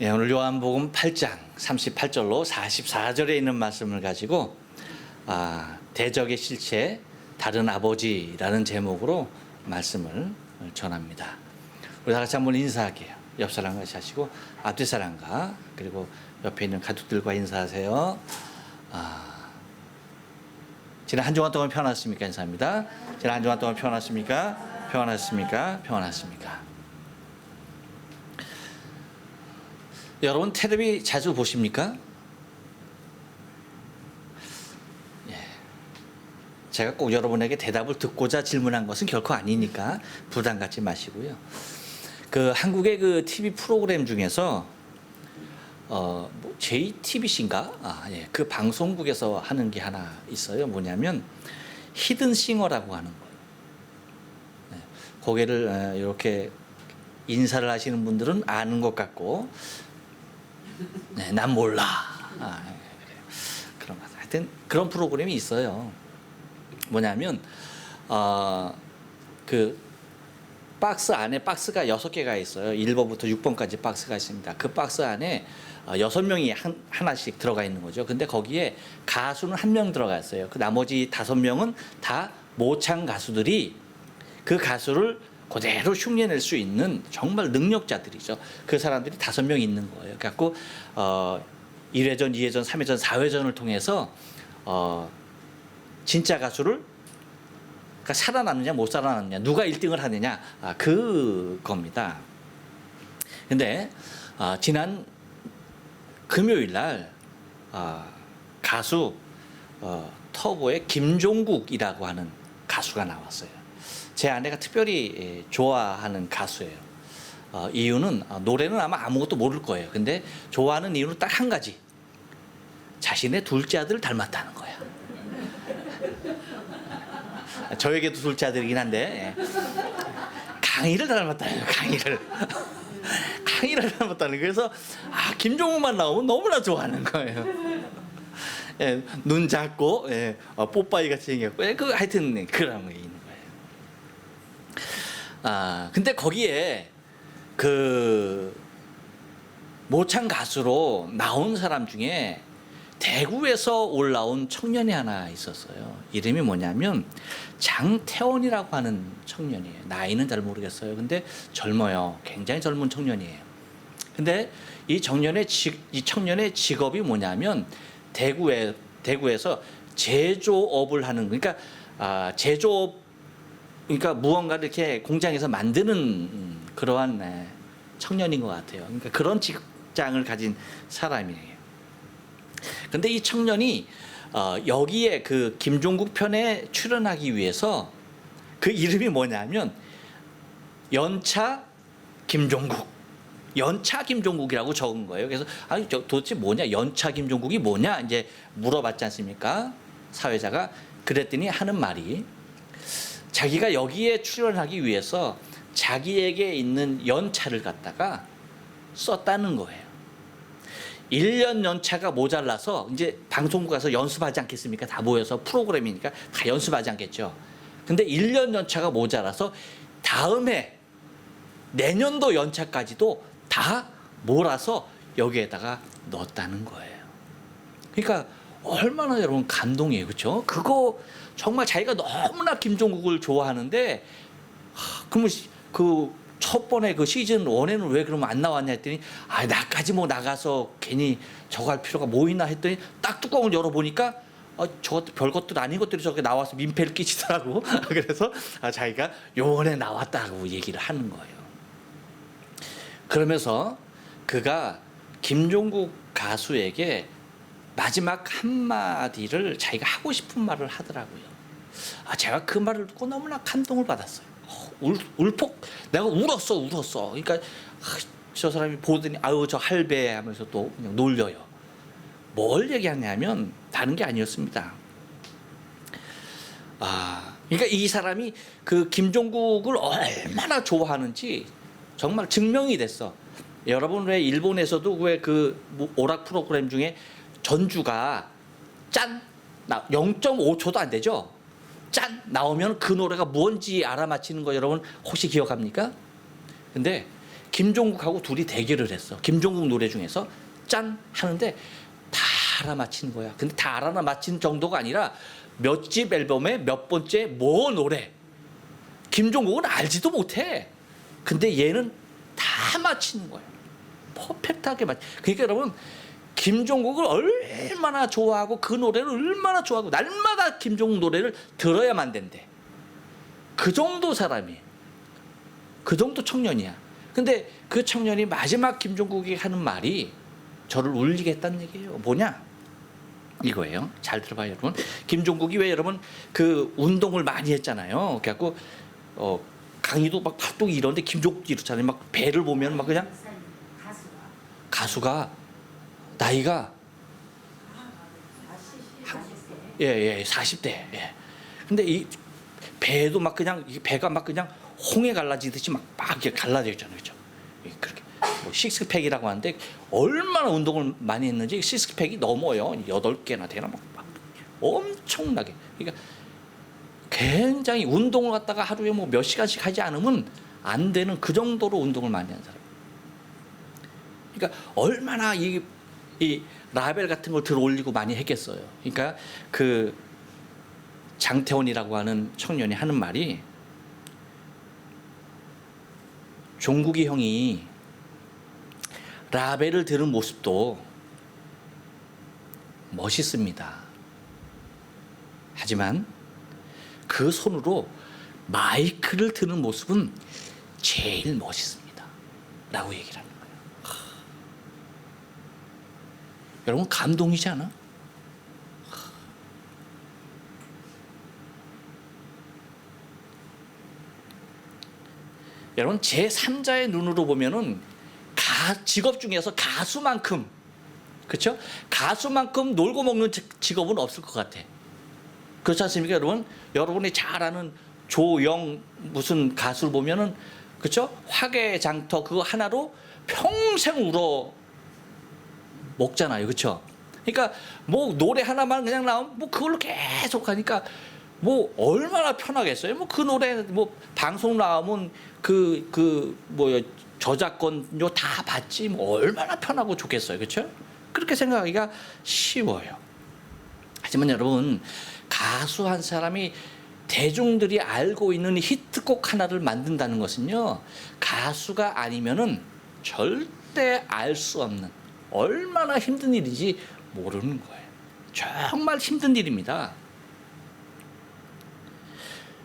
예, 오늘 요한복음 8장 38절로 44절에 있는 말씀을 가지고 대적의 실체 다른 아버지라는 제목으로 말씀을 전합니다. 우리 다 같이 한번 인사할게요. 옆 사람과 같이 하시고 앞뒤 사람과 그리고 옆에 있는 가족들과 인사하세요. 지난 한 주간 동안 평안하셨습니까? 인사합니다. 지난 한 주간 동안 평안하셨습니까? 평안하셨습니까? 평안하셨습니까? 여러분 텔레비 자주 보십니까? 예. 제가 꼭 여러분에게 대답을 듣고자 질문한 것은 결코 아니니까 부담 갖지 마시고요. 그 한국의 그 TV 프로그램 중에서 JTBC인가? 예. 그 방송국에서 하는 게 하나 있어요. 뭐냐면 히든싱어라고 하는 거예요. 예. 거기를 이렇게 인사를 하시는 분들은 아는 것 같고, 네, 난 몰라. 그런 거. 하여튼 그런 프로그램이 있어요. 뭐냐면 그 박스 안에 박스가 6개가 있어요. 1번부터 6번까지 박스가 있습니다. 그 박스 안에 6명이 하나씩 들어가 있는 거죠. 근데 거기에 가수는 1명 들어가 있어요. 그 나머지 5명은 다 모창 가수들이 그 가수를 그대로 흉내낼 수 있는 정말 능력자들이죠. 그 사람들이 5명 있는 거예요. 그래갖고 1회전, 2회전, 3회전, 4회전을 통해서 진짜 가수를 그러니까 살아남느냐 못 살아남느냐 누가 1등을 하느냐 그겁니다. 근데 지난 금요일 날 가수 터보의 김종국이라고 하는 가수가 나왔어요. 제 아내가 특별히 좋아하는 가수예요. 이유는 노래는 아마 아무것도 모를 거예요. 근데 좋아하는 이유는 딱 한 가지. 자신의 둘째 아들을 닮았다는 거야. 저에게도 둘째 아들이긴 한데 강희를 닮았다는 거예요. 강희를 닮았다는 거예요. 그래서 김종국만 나오면 너무나 좋아하는 거예요. 예, 눈 작고 뽀빠이 같이 생겼고 하여튼 그런 게 있는 거예요. 근데 거기에 그 모창 가수로 나온 사람 중에 대구에서 올라온 청년이 하나 있었어요. 이름이 뭐냐면 장태원이라고 하는 청년이에요. 나이는 잘 모르겠어요. 근데 젊어요. 굉장히 젊은 청년이에요. 근데 이 청년의 직업이 뭐냐면 대구에서 제조업을 하는, 그러니까 제조업, 그러니까 무언가를 이렇게 공장에서 만드는 그러한 청년인 것 같아요. 그러니까 그런 직장을 가진 사람이에요. 근데 이 청년이 여기에 그 김종국 편에 출연하기 위해서 그 이름이 뭐냐면 연차 김종국이라고 적은 거예요. 그래서 도대체 뭐냐, 연차 김종국이 뭐냐 이제 물어봤지 않습니까? 사회자가. 그랬더니 하는 말이 자기가 여기에 출연하기 위해서 자기에게 있는 연차를 갖다가 썼다는 거예요. 1년 연차가 모자라서 이제 방송국 가서 연습하지 않겠습니까? 다 모여서 프로그램이니까 다 연습하지 않겠죠. 근데 1년 연차가 모자라서 다음에 내년도 연차까지도 다 몰아서 여기에다가 넣었다는 거예요. 그러니까 얼마나 여러분 감동이에요. 그렇죠? 그거 정말 자기가 너무나 김종국을 좋아하는데 그러면 그 첫 번에 그 시즌 1에는 왜 그러면 안 나왔냐 했더니 나까지 뭐 나가서 괜히 저거 할 필요가 뭐 있나 했더니 딱 뚜껑을 열어보니까 저것도 별것도 아닌 것들이 저게 나와서 민폐를 끼치더라고. 그래서 자기가 요번에 나왔다고 얘기를 하는 거예요. 그러면서 그가 김종국 가수에게 마지막 한마디를 자기가 하고 싶은 말을 하더라고요. 제가 그 말을 듣고 너무나 감동을 받았어요. 울폭 내가 울었어. 그러니까 저 사람이 보더니 저 할배 하면서 또 그냥 놀려요. 뭘 얘기하냐면 다른 게 아니었습니다. 그러니까 이 사람이 그 김종국을 얼마나 좋아하는지 정말 증명이 됐어. 여러분 왜 일본에서도 왜 그 오락 프로그램 중에 전주가 짠 0.5초도 안 되죠. 짠 나오면 그 노래가 뭔지 알아맞히는 거 여러분 혹시 기억합니까? 근데 김종국하고 둘이 대결을 했어. 김종국 노래 중에서 짠 하는데 다 알아맞히는 거야. 근데 다 알아맞히는 정도가 아니라 몇 집 앨범에 몇 번째 뭐 노래. 김종국은 알지도 못해. 근데 얘는 다 맞히는 거야. 퍼펙트하게 맞. 그러니까 여러분 김종국을 얼마나 좋아하고 그 노래를 얼마나 좋아하고 날마다 김종국 노래를 들어야만 된대. 그 정도 사람이, 그 정도 청년이야. 근데 그 청년이 마지막 김종국이 하는 말이 저를 울리게 했다는 얘기예요. 뭐냐? 이거예요. 잘 들어봐요, 여러분. 김종국이 왜 여러분 그 운동을 많이 했잖아요. 그래갖고 강의도 막 팔뚝이 이런데 김종국이 이렇잖아요. 막 배를 보면 막 그냥 가수가 나이가 40대. 예. 근데 이 배도 막 그냥 배가 막 그냥 홍해 갈라지듯이 막 이렇게 갈라져 있잖아요, 그렇죠? 그렇게 뭐 식스팩이라고 하는데 얼마나 운동을 많이 했는지 식스팩이 넘어요. 8개나 되나 막 엄청나게. 그러니까 굉장히 운동을 갖다가 하루에 뭐 몇 시간씩 하지 않으면 안 되는 그 정도로 운동을 많이 한 사람. 그러니까 얼마나 이 라벨 같은 걸 들어 올리고 많이 했겠어요. 그러니까 그 장태원이라고 하는 청년이 하는 말이 종국이 형이 라벨을 드는 모습도 멋있습니다. 하지만 그 손으로 마이크를 드는 모습은 제일 멋있습니다. 라고 얘기를 하는 거예요. 여러분 감동이지 않아? 여러분 제3자의 눈으로 보면은 직업 중에서 가수만큼, 그렇죠? 가수만큼 놀고 먹는 직업은 없을 것 같아. 그렇지 않습니까, 여러분? 여러분이 잘 아는 조영 무슨 가수를 보면은, 그렇죠? 화개장터 그거 하나로 평생 울어 먹잖아요, 그렇죠? 그러니까 뭐 노래 하나만 그냥 나오면 뭐 그걸로 계속 하니까 뭐 얼마나 편하겠어요. 뭐 그 노래 뭐 방송 나오면 뭐야 저작권료 다 받지 뭐 얼마나 편하고 좋겠어요, 그렇죠? 그렇게 생각하기가 쉬워요. 하지만 여러분 가수 한 사람이 대중들이 알고 있는 히트곡 하나를 만든다는 것은요 가수가 아니면은 절대 알 수 없는 얼마나 힘든 일인지 모르는 거예요. 정말 힘든 일입니다.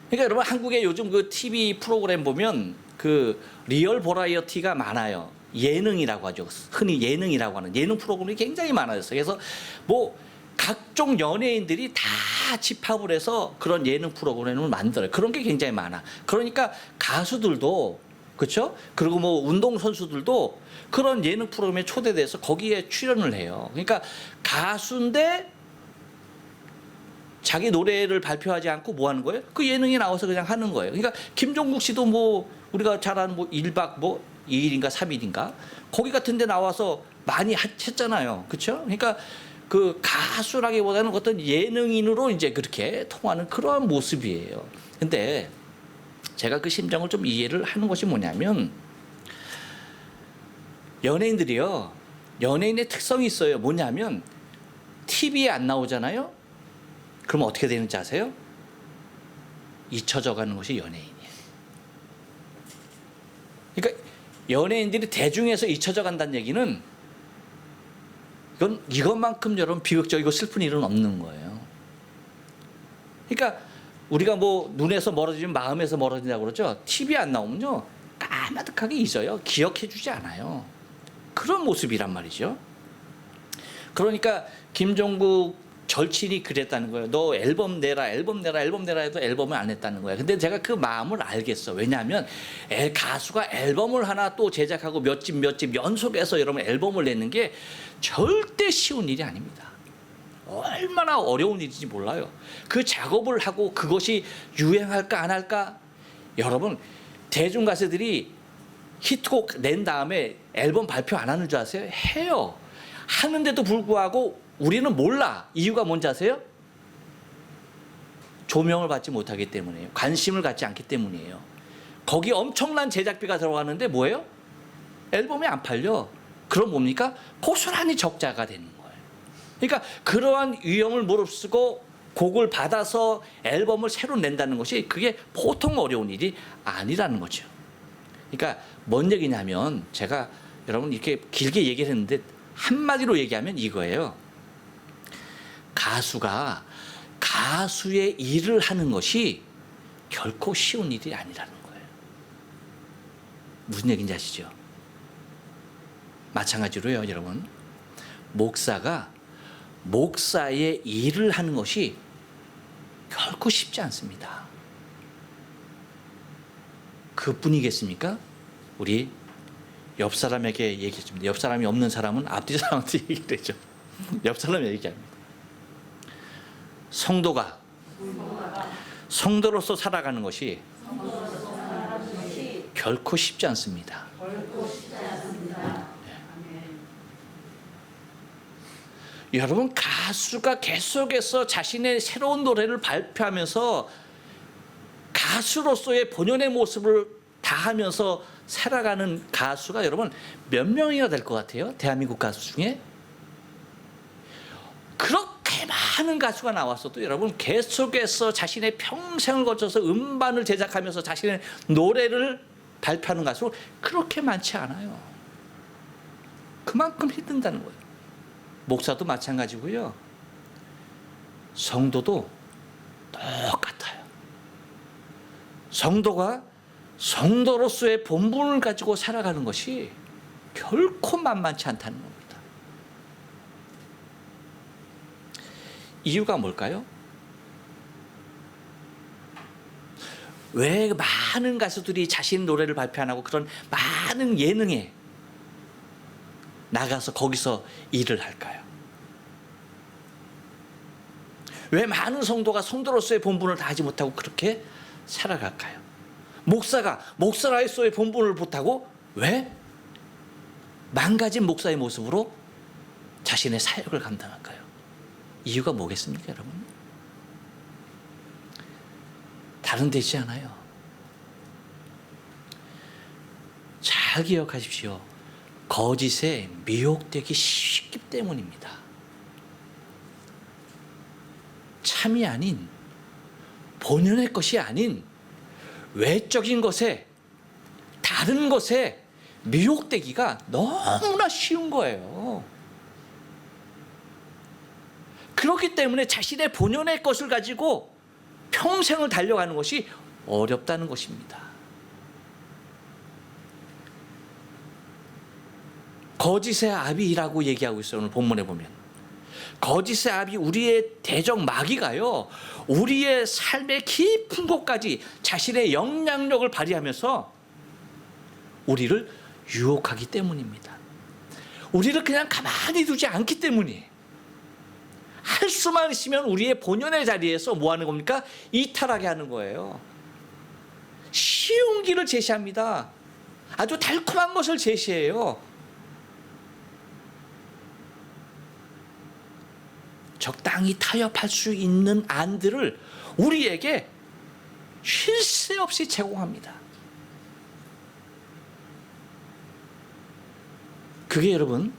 그러니까 여러분 한국의 요즘 그 TV 프로그램 보면 그 리얼 버라이어티가 많아요. 예능이라고 하죠. 흔히 예능이라고 하는 예능 프로그램이 굉장히 많아졌어요. 그래서 뭐 각종 연예인들이 다 집합을 해서 그런 예능 프로그램을 만들어요. 그런 게 굉장히 많아. 그러니까 가수들도 그렇죠? 그리고 뭐 운동 선수들도 그런 예능 프로그램에 초대돼서 거기에 출연을 해요. 그러니까 가수인데 자기 노래를 발표하지 않고 뭐 하는 거예요? 그 예능에 나와서 그냥 하는 거예요. 그러니까 김종국 씨도 뭐 우리가 잘 아는 뭐 1박 뭐 2일인가 3일인가 거기 같은 데 나와서 많이 했잖아요. 그렇죠? 그러니까 그 가수라기보다는 어떤 예능인으로 이제 그렇게 통하는 그러한 모습이에요. 근데 제가 그 심정을 좀 이해를 하는 것이 뭐냐면 연예인들이요. 연예인의 특성이 있어요. 뭐냐면 TV에 안 나오잖아요. 그럼 어떻게 되는지 아세요? 잊혀져 가는 것이 연예인이에요. 그러니까 연예인들이 대중에서 잊혀져 간다는 얘기는 이것만큼 여러분 비극적이고 슬픈 일은 없는 거예요. 그러니까 우리가 뭐 눈에서 멀어지면 마음에서 멀어진다고 그러죠. TV에 안 나오면요. 까마득하게 잊어요. 기억해 주지 않아요. 그런 모습이란 말이죠. 그러니까 김종국 절친이 그랬다는 거예요. 너 앨범 내라 해도 앨범을 안 냈다는 거예요. 근데 제가 그 마음을 알겠어. 왜냐하면 가수가 앨범을 하나 또 제작하고 몇 집 연속해서 여러분 앨범을 내는 게 절대 쉬운 일이 아닙니다. 얼마나 어려운 일인지 몰라요. 그 작업을 하고 그것이 유행할까 안 할까? 여러분 대중 가수들이 히트곡 낸 다음에 앨범 발표 안 하는 줄 아세요? 해요. 하는데도 불구하고 우리는 몰라. 이유가 뭔지 아세요? 조명을 받지 못하기 때문이에요. 관심을 갖지 않기 때문이에요. 거기 엄청난 제작비가 들어가는데 뭐예요? 앨범이 안 팔려. 그럼 뭡니까? 고스란히 적자가 되는 거예요. 그러니까 그러한 위험을 무릅쓰고 곡을 받아서 앨범을 새로 낸다는 것이 그게 보통 어려운 일이 아니라는 거죠. 그러니까 뭔 얘기냐면 제가 여러분 이렇게 길게 얘기를 했는데 한마디로 얘기하면 이거예요. 가수가 가수의 일을 하는 것이 결코 쉬운 일이 아니라는 거예요. 무슨 얘기인지 아시죠? 마찬가지로요, 여러분. 목사가 목사의 일을 하는 것이 결코 쉽지 않습니다. 그뿐이겠습니까? 우리 옆 사람에게 얘기했습니다. 옆 사람이 없는 사람은 앞뒤 사람한테 얘기를 했죠. 옆 사람이 얘기합니다. 성도가 성도로서 살아가는 것이 결코 쉽지 않습니다. 여러분, 가수가 계속해서 자신의 새로운 노래를 발표하면서 가수로서의 본연의 모습을 다하면서 살아가는 가수가 여러분 몇 명이나 될 것 같아요? 대한민국 가수 중에? 그렇게 많은 가수가 나왔어도 여러분 계속해서 자신의 평생을 거쳐서 음반을 제작하면서 자신의 노래를 발표하는 가수 그렇게 많지 않아요. 그만큼 힘든다는 거예요. 목사도 마찬가지고요. 성도도 똑같아요. 성도가 성도로서의 본분을 가지고 살아가는 것이 결코 만만치 않다는 겁니다. 이유가 뭘까요? 왜 많은 가수들이 자신 노래를 발표 안 하고 그런 많은 예능에 나가서 거기서 일을 할까요? 왜 많은 성도가 성도로서의 본분을 다하지 못하고 그렇게 살아갈까요? 목사가 목사로서의 본분을 못하고 왜 망가진 목사의 모습으로 자신의 사역을 감당할까요? 이유가 뭐겠습니까, 여러분? 다른 데지 않아요. 잘 기억하십시오. 거짓에 미혹되기 쉽기 때문입니다. 참이 아닌 본연의 것이 아닌 외적인 것에 다른 것에 미혹되기가 너무나 쉬운 거예요. 그렇기 때문에 자신의 본연의 것을 가지고 평생을 달려가는 것이 어렵다는 것입니다. 거짓의 아비라고 얘기하고 있어요. 오늘 본문에 보면 거짓의 아비 우리의 대적 마귀가요, 우리의 삶의 깊은 곳까지 자신의 영향력을 발휘하면서 우리를 유혹하기 때문입니다. 우리를 그냥 가만히 두지 않기 때문이에요. 할 수만 있으면 우리의 본연의 자리에서 뭐 하는 겁니까? 이탈하게 하는 거예요. 쉬운 길을 제시합니다. 아주 달콤한 것을 제시해요. 적당히 타협할 수 있는 안들을 우리에게 쉴 새 없이 제공합니다. 그게 여러분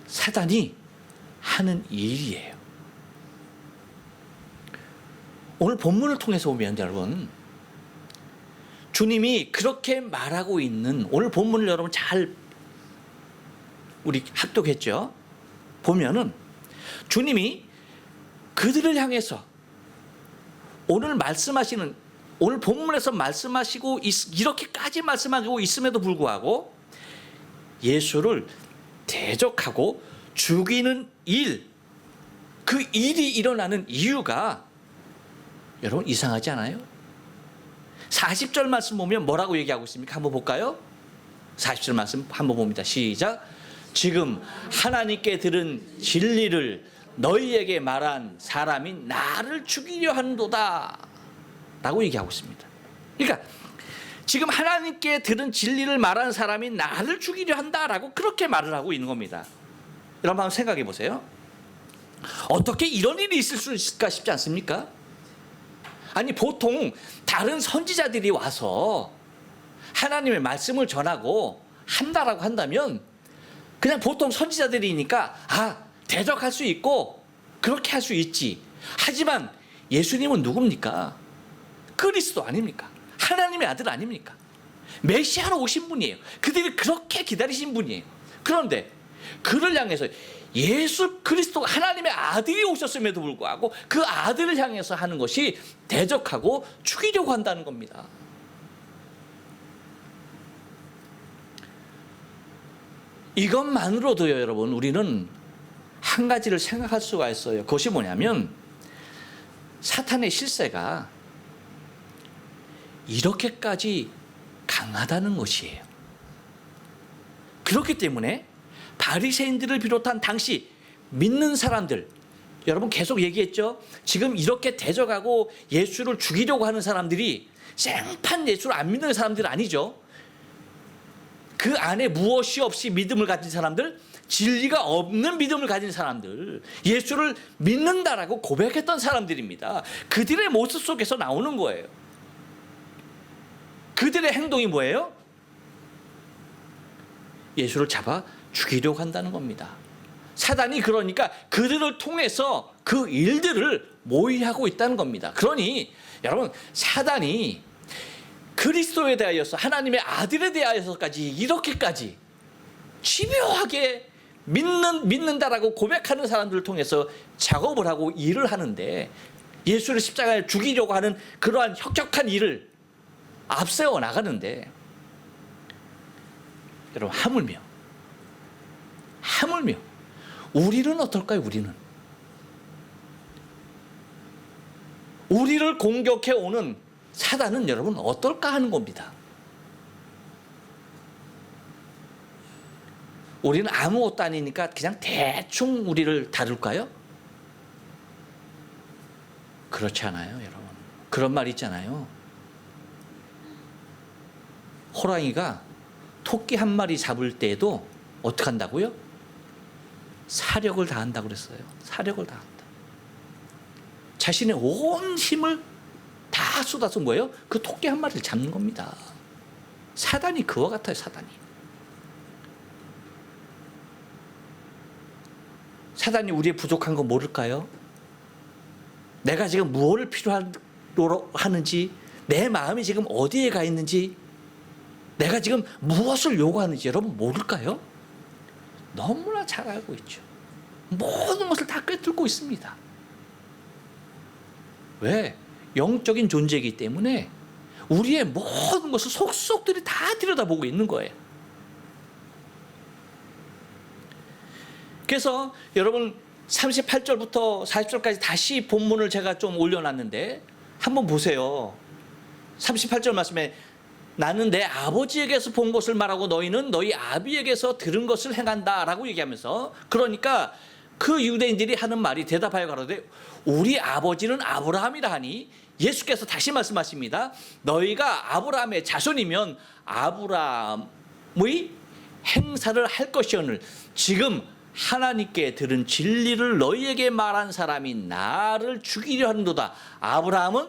사단이 하는 일이에요. 오늘 본문을 통해서 보면 여러분 주님이 그렇게 말하고 있는 오늘 본문을 여러분 잘 우리 합독했죠? 보면은 주님이 그들을 향해서 오늘 말씀하시는 오늘 본문에서 말씀하시고 이렇게까지 말씀하고 있음에도 불구하고 예수를 대적하고 죽이는 일, 그 일이 일어나는 이유가 여러분 이상하지 않아요? 40절 말씀 보면 뭐라고 얘기하고 있습니까? 한번 볼까요? 40절 말씀 한번 봅니다. 시작. 지금 하나님께 들은 진리를 너희에게 말한 사람이 나를 죽이려 한도다 라고 얘기하고 있습니다. 그러니까 지금 하나님께 들은 진리를 말한 사람이 나를 죽이려 한다라고 그렇게 말을 하고 있는 겁니다. 여러분 한번 생각해 보세요. 어떻게 이런 일이 있을 수 있을까 싶지 않습니까? 아니 보통 다른 선지자들이 와서 하나님의 말씀을 전하고 한다라고 한다면 그냥 보통 선지자들이니까 대적할 수 있고 그렇게 할 수 있지. 하지만 예수님은 누굽니까? 그리스도 아닙니까? 하나님의 아들 아닙니까? 메시아로 오신 분이에요. 그들이 그렇게 기다리신 분이에요. 그런데 그를 향해서 예수 그리스도 하나님의 아들이 오셨음에도 불구하고 그 아들을 향해서 하는 것이 대적하고 죽이려고 한다는 겁니다. 이것만으로도요, 여러분, 우리는 한 가지를 생각할 수가 있어요. 그것이 뭐냐면 사탄의 실세가 이렇게까지 강하다는 것이에요. 그렇기 때문에 바리새인들을 비롯한 당시 믿는 사람들, 여러분 계속 얘기했죠. 지금 이렇게 대적하고 예수를 죽이려고 하는 사람들이 생판 예수를 안 믿는 사람들 아니죠. 그 안에 무엇이 없이 믿음을 가진 사람들, 진리가 없는 믿음을 가진 사람들, 예수를 믿는다라고 고백했던 사람들입니다. 그들의 모습 속에서 나오는 거예요. 그들의 행동이 뭐예요? 예수를 잡아 죽이려고 한다는 겁니다. 사단이 그러니까 그들을 통해서 그 일들을 모의하고 있다는 겁니다. 그러니 여러분, 사단이 그리스도에 대하여서, 하나님의 아들에 대하여서까지 이렇게까지 집요하게 믿는다라고 고백하는 사람들을 통해서 작업을 하고 일을 하는데, 예수를 십자가에 죽이려고 하는 그러한 혁혁한 일을 앞세워 나가는데, 여러분, 하물며 우리는 어떨까요? 우리를 공격해 오는 사단은 여러분 어떨까 하는 겁니다. 우리는 아무것도 아니니까 그냥 대충 우리를 다룰까요? 그렇지 않아요, 여러분. 그런 말 있잖아요. 호랑이가 토끼 한 마리 잡을 때에도 어떻게 한다고요? 사력을 다한다고 그랬어요. 사력을 다한다. 자신의 온 힘을 다 쏟아서 뭐예요? 그 토끼 한 마리를 잡는 겁니다. 사단이 그와 같아요, 사단이 우리의 부족한 거 모를까요? 내가 지금 무엇을 필요로 하는지, 내 마음이 지금 어디에 가 있는지, 내가 지금 무엇을 요구하는지 여러분 모를까요? 너무나 잘 알고 있죠. 모든 것을 다 꿰뚫고 있습니다. 왜? 영적인 존재이기 때문에 우리의 모든 것을 속속들이 다 들여다보고 있는 거예요. 그래서 여러분 38절부터 40절까지 다시 본문을 제가 좀 올려놨는데 한번 보세요. 38절 말씀에 나는 내 아버지에게서 본 것을 말하고 너희는 너희 아비에게서 들은 것을 행한다 라고 얘기하면서, 그러니까 그 유대인들이 하는 말이 대답하여 가로되 우리 아버지는 아브라함이라 하니, 예수께서 다시 말씀하십니다. 너희가 아브라함의 자손이면 아브라함의 행사를 할 것이오늘 지금 하나님께 들은 진리를 너희에게 말한 사람이 나를 죽이려 하는도다. 아브라함은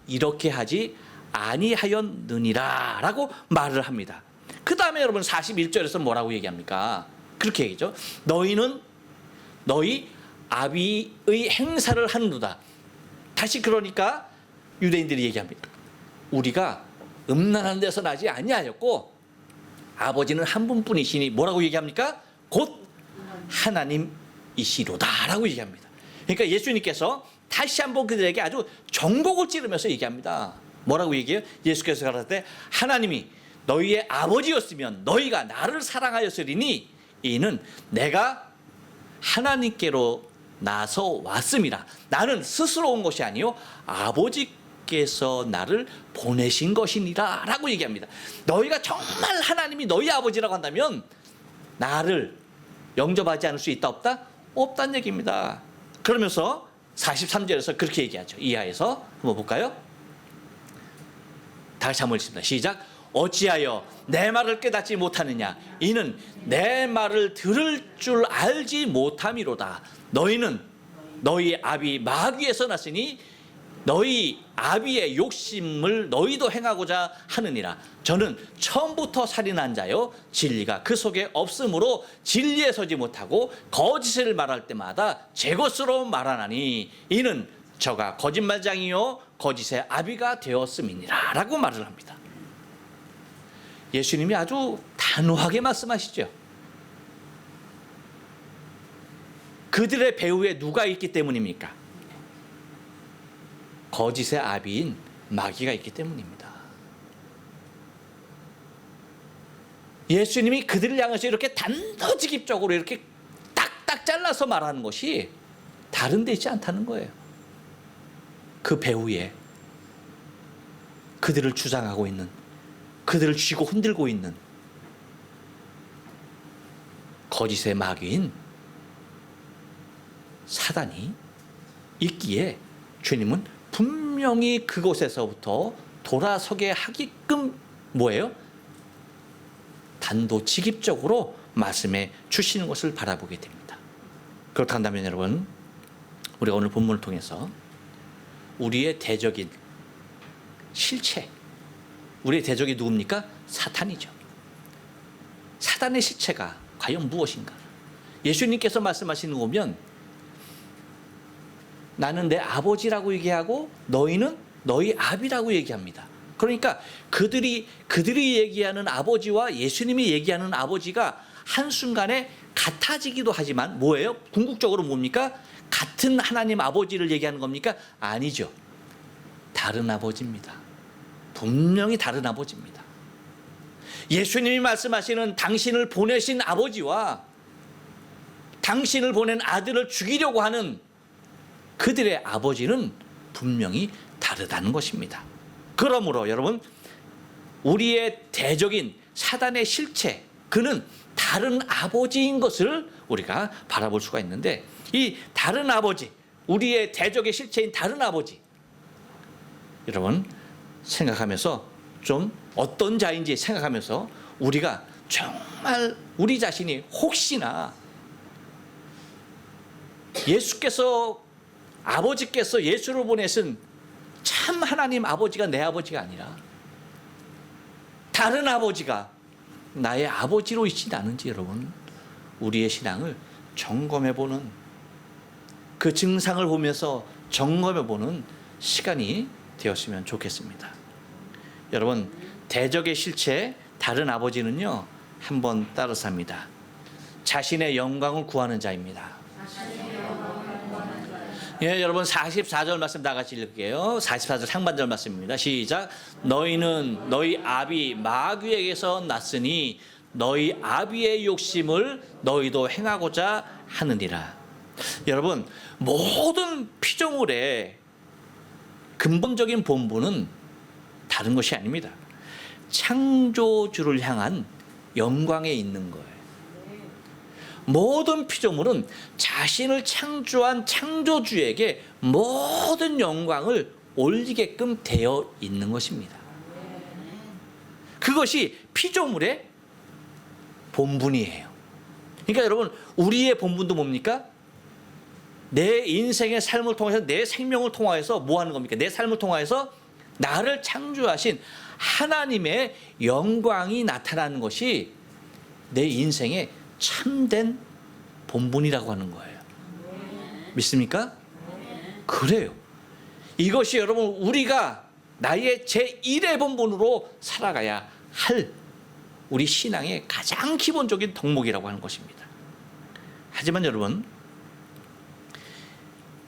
이렇게 하지 아니하였느니라 라고 말을 합니다. 그 다음에 여러분 41절에서 뭐라고 얘기합니까? 그렇게 얘기죠. 너희는 너희 아비의 행사를 하는도다. 다시 그러니까 유대인들이 얘기합니다. 우리가 음란한 데서 나지 아니하였고 아버지는 한 분뿐이시니 뭐라고 얘기합니까? 곧 하나님이시로다 라고 얘기합니다. 그러니까 예수님께서 다시 한번 그들에게 아주 정곡을 찌르면서 얘기합니다. 뭐라고 얘기해요? 예수께서 가라사대 하나님이 너희의 아버지였으면 너희가 나를 사랑하였으리니 이는 내가 하나님께로 나서 왔음이라. 나는 스스로 온 것이 아니요 아버지께서 나를 보내신 것이니라 라고 얘기합니다. 너희가 정말 하나님이 너희 아버지라고 한다면 나를 영접하지 않을 수 있다 없다? 없다는 얘기입니다. 그러면서 43절에서 그렇게 얘기하죠. 이하에서 한번 볼까요? 다시 한번 읽습니다. 시작. 어찌하여 내 말을 깨닫지 못하느냐? 이는 내 말을 들을 줄 알지 못함이로다. 너희는 너희 아비 마귀에서 났으니 너희 아비의 욕심을 너희도 행하고자 하느니라. 저는 처음부터 살인한 자요 진리가 그 속에 없으므로 진리에 서지 못하고 거짓을 말할 때마다 제 것으로 말하나니 이는 저가 거짓말장이요 거짓의 아비가 되었음이니라 라고 말을 합니다. 예수님이 아주 단호하게 말씀하시죠. 그들의 배후에 누가 있기 때문입니까? 거짓의 아비인 마귀가 있기 때문입니다. 예수님이 그들을 향해서 이렇게 단도직입적으로 이렇게 딱딱 잘라서 말하는 것이 다른 데 있지 않다는 거예요. 그 배후에 그들을 주장하고 있는, 그들을 쥐고 흔들고 있는 거짓의 마귀인 사단이 있기에 주님은 분명히 그곳에서부터 돌아서게 하게끔 뭐예요? 단도직입적으로 말씀해 주시는 것을 바라보게 됩니다. 그렇다면 여러분, 우리가 오늘 본문을 통해서 우리의 대적인 실체, 우리의 대적이 누굽니까? 사탄이죠. 사단의 실체가 과연 무엇인가? 예수님께서 말씀하시는 거 보면 나는 내 아버지라고 얘기하고 너희는 너희 아비라고 얘기합니다. 그러니까 그들이 얘기하는 아버지와 예수님이 얘기하는 아버지가 한순간에 같아지기도 하지만 뭐예요? 궁극적으로 뭡니까? 같은 하나님 아버지를 얘기하는 겁니까? 아니죠. 다른 아버지입니다. 분명히 다른 아버지입니다. 예수님이 말씀하시는 당신을 보내신 아버지와 당신을 보낸 아들을 죽이려고 하는 그들의 아버지는 분명히 다르다는 것입니다. 그러므로 여러분, 우리의 대적인 사단의 실체, 그는 다른 아버지인 것을 우리가 바라볼 수가 있는데, 이 다른 아버지, 우리의 대적의 실체인 다른 아버지, 여러분 생각하면서 좀 어떤 자인지 생각하면서 우리가 정말 우리 자신이 혹시나 아버지께서 예수를 보내신 참 하나님 아버지가 내 아버지가 아니라 다른 아버지가 나의 아버지로 있지 않은지 여러분, 우리의 신앙을 점검해보는, 그 증상을 보면서 점검해보는 시간이 되었으면 좋겠습니다. 여러분, 대적의 실체 다른 아버지는요, 한번 따라서 합니다. 자신의 영광을 구하는 자입니다. 예, 여러분 44절 말씀 다 같이 읽을게요. 44절 상반절 말씀입니다. 시작. 너희는 너희 아비 마귀에게서 났으니 너희 아비의 욕심을 너희도 행하고자 하느니라. 여러분, 모든 피조물의 근본적인 본분은 다른 것이 아닙니다. 창조주를 향한 영광에 있는 거예요. 모든 피조물은 자신을 창조한 창조주에게 모든 영광을 올리게끔 되어 있는 것입니다. 그것이 피조물의 본분이에요. 그러니까 여러분, 우리의 본분도 뭡니까? 내 인생의 삶을 통해서, 내 생명을 통하여서 뭐 하는 겁니까? 내 삶을 통하여서 나를 창조하신 하나님의 영광이 나타나는 것이 내 인생의 참된 본분이라고 하는 거예요. 믿습니까? 그래요. 이것이 여러분, 우리가 나의 제1의 본분으로 살아가야 할 우리 신앙의 가장 기본적인 덕목이라고 하는 것입니다. 하지만 여러분,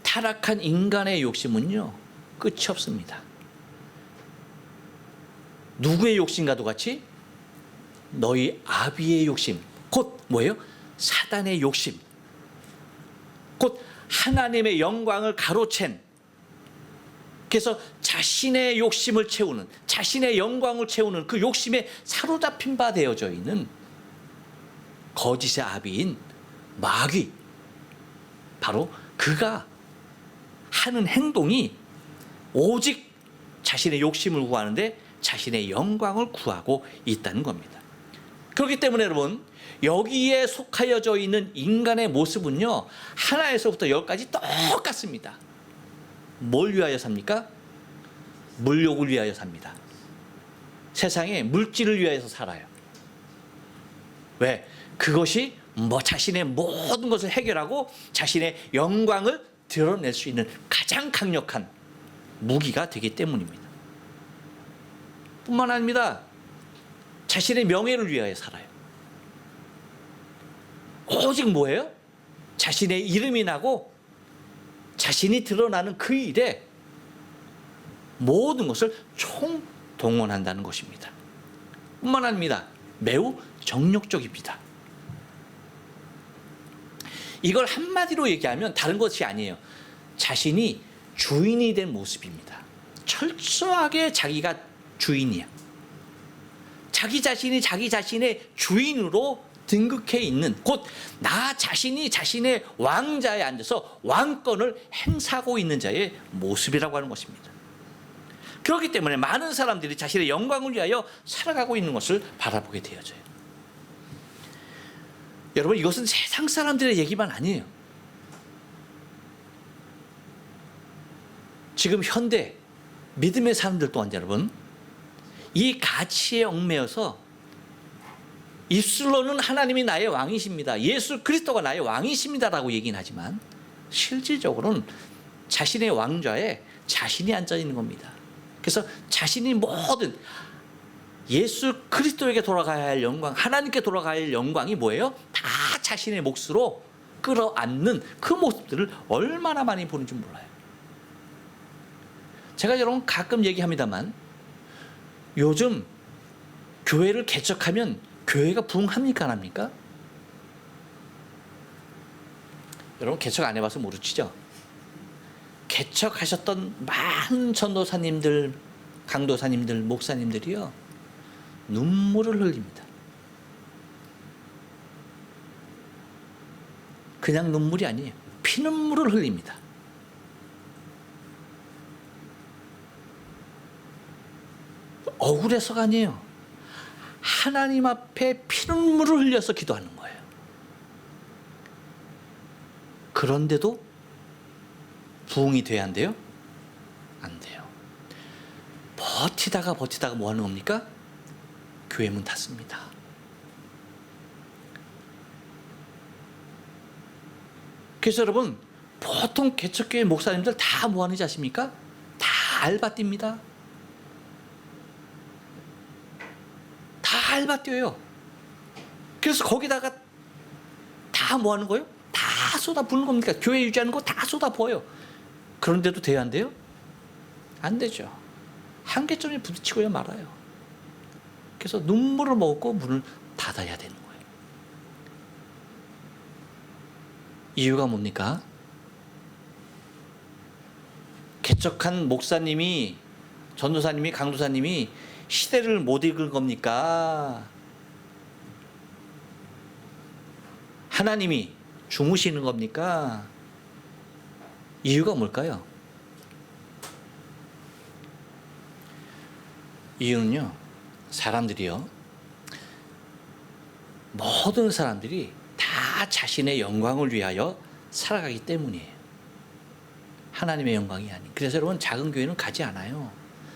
타락한 인간의 욕심은요, 끝이 없습니다. 누구의 욕심과도 같이 너희 아비의 욕심, 곧 뭐예요? 사단의 욕심, 곧 하나님의 영광을 가로챈, 그래서 자신의 욕심을 채우는, 자신의 영광을 채우는 그 욕심에 사로잡힌 바 되어져 있는 거짓의 아비인 마귀, 바로 그가 하는 행동이 오직 자신의 욕심을 구하는데 자신의 영광을 구하고 있다는 겁니다. 그렇기 때문에 여러분, 여기에 속하여져 있는 인간의 모습은요, 하나에서부터 열까지 똑같습니다. 뭘 위하여 삽니까? 물욕을 위하여 삽니다. 세상에 물질을 위하여서 살아요. 왜? 그것이 자신의 모든 것을 해결하고 자신의 영광을 드러낼 수 있는 가장 강력한 무기가 되기 때문입니다. 뿐만 아닙니다. 자신의 명예를 위하여 살아요. 오직 뭐예요? 자신의 이름이 나고 자신이 드러나는 그 일에 모든 것을 총동원한다는 것입니다. 뿐만 아닙니다. 매우 정욕적입니다. 이걸 한마디로 얘기하면 다른 것이 아니에요. 자신이 주인이 된 모습입니다. 철저하게 자기가 주인이야. 자기 자신이 자기 자신의 주인으로 등극해 있는, 곧 나 자신이 자신의 왕자에 앉아서 왕권을 행사하고 있는 자의 모습이라고 하는 것입니다. 그렇기 때문에 많은 사람들이 자신의 영광을 위하여 살아가고 있는 것을 바라보게 되어져요. 여러분, 이것은 세상 사람들의 얘기만 아니에요. 지금 현대 믿음의 사람들 또한 여러분, 이 가치에 얽매여서 입술로는 하나님이 나의 왕이십니다, 예수 그리스도가 나의 왕이십니다라고 얘기는 하지만 실질적으로는 자신의 왕좌에 자신이 앉아 있는 겁니다. 그래서 자신이 모든 예수 그리스도에게 돌아가야 할 영광, 하나님께 돌아가야 할 영광이 뭐예요? 다 자신의 몫으로 끌어안는 그 모습들을 얼마나 많이 보는지 몰라요. 제가 여러분 가끔 얘기합니다만, 요즘 교회를 개척하면 교회가 부흥합니까, 안 합니까? 여러분 개척 안 해봐서 모르시죠? 개척하셨던 많은 전도사님들, 강도사님들, 목사님들이요, 눈물을 흘립니다. 그냥 눈물이 아니에요. 피눈물을 흘립니다. 억울해서가 아니에요. 하나님 앞에 피눈물을 흘려서 기도하는 거예요. 그런데도 부흥이 돼야 한대요? 안 돼요. 버티다가 뭐 하는 겁니까? 교회 문 닫습니다. 그래서 여러분, 보통 개척교회 목사님들 다 뭐 하는지 아십니까? 다 알바 뜁니다. 다 알바 뛰어요. 그래서 거기다가 다 뭐 하는 거예요? 다 쏟아부는 겁니까? 교회 유지하는 거 다 쏟아부어요. 그런데도 돼야 안 돼요? 안 되죠. 한계점에 부딪히고야 말아요. 그래서 눈물을 먹고 문을 닫아야 되는 거예요. 이유가 뭡니까? 개척한 목사님이, 전도사님이, 강도사님이 시대를 못 읽은 겁니까? 하나님이 주무시는 겁니까? 이유가 뭘까요? 이유는요, 사람들이요, 모든 사람들이 다 자신의 영광을 위하여 살아가기 때문이에요. 하나님의 영광이 아닌. 그래서 여러분, 작은 교회는 가지 않아요.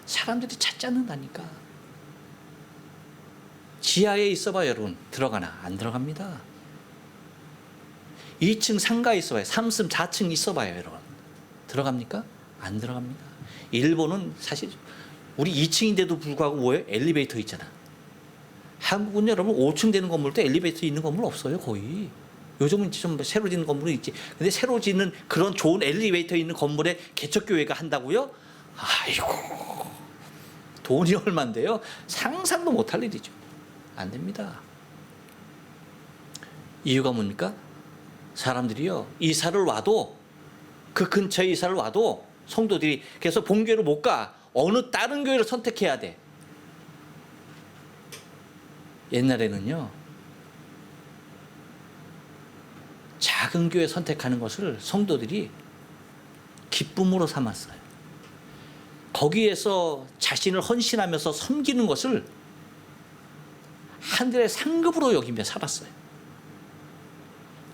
사람들이 찾지 않는다니까. 지하에 있어봐요, 여러분. 들어가나? 안 들어갑니다. 2층 상가에 있어봐요. 3층, 4층 있어봐요, 여러분. 들어갑니까? 안 들어갑니다. 일본은 사실 우리 2층인데도 불구하고 뭐예요? 엘리베이터 있잖아. 한국은 여러분 5층 되는 건물도 엘리베이터 있는 건물 없어요, 거의. 요즘은 좀 새로 짓는 건물은 있지. 근데 새로 짓는 그런 좋은 엘리베이터 있는 건물에 개척교회가 한다고요? 아이고, 돈이 얼만데요? 상상도 못할 일이죠. 안 됩니다. 이유가 뭡니까? 사람들이요, 이사를 와도, 그 근처에 이사를 와도 성도들이, 그래서 본교회를 못 가. 어느 다른 교회를 선택해야 돼. 옛날에는요, 작은 교회 선택하는 것을 성도들이 기쁨으로 삼았어요. 거기에서 자신을 헌신하면서 섬기는 것을 하늘의 상급으로 여기며 살았어요.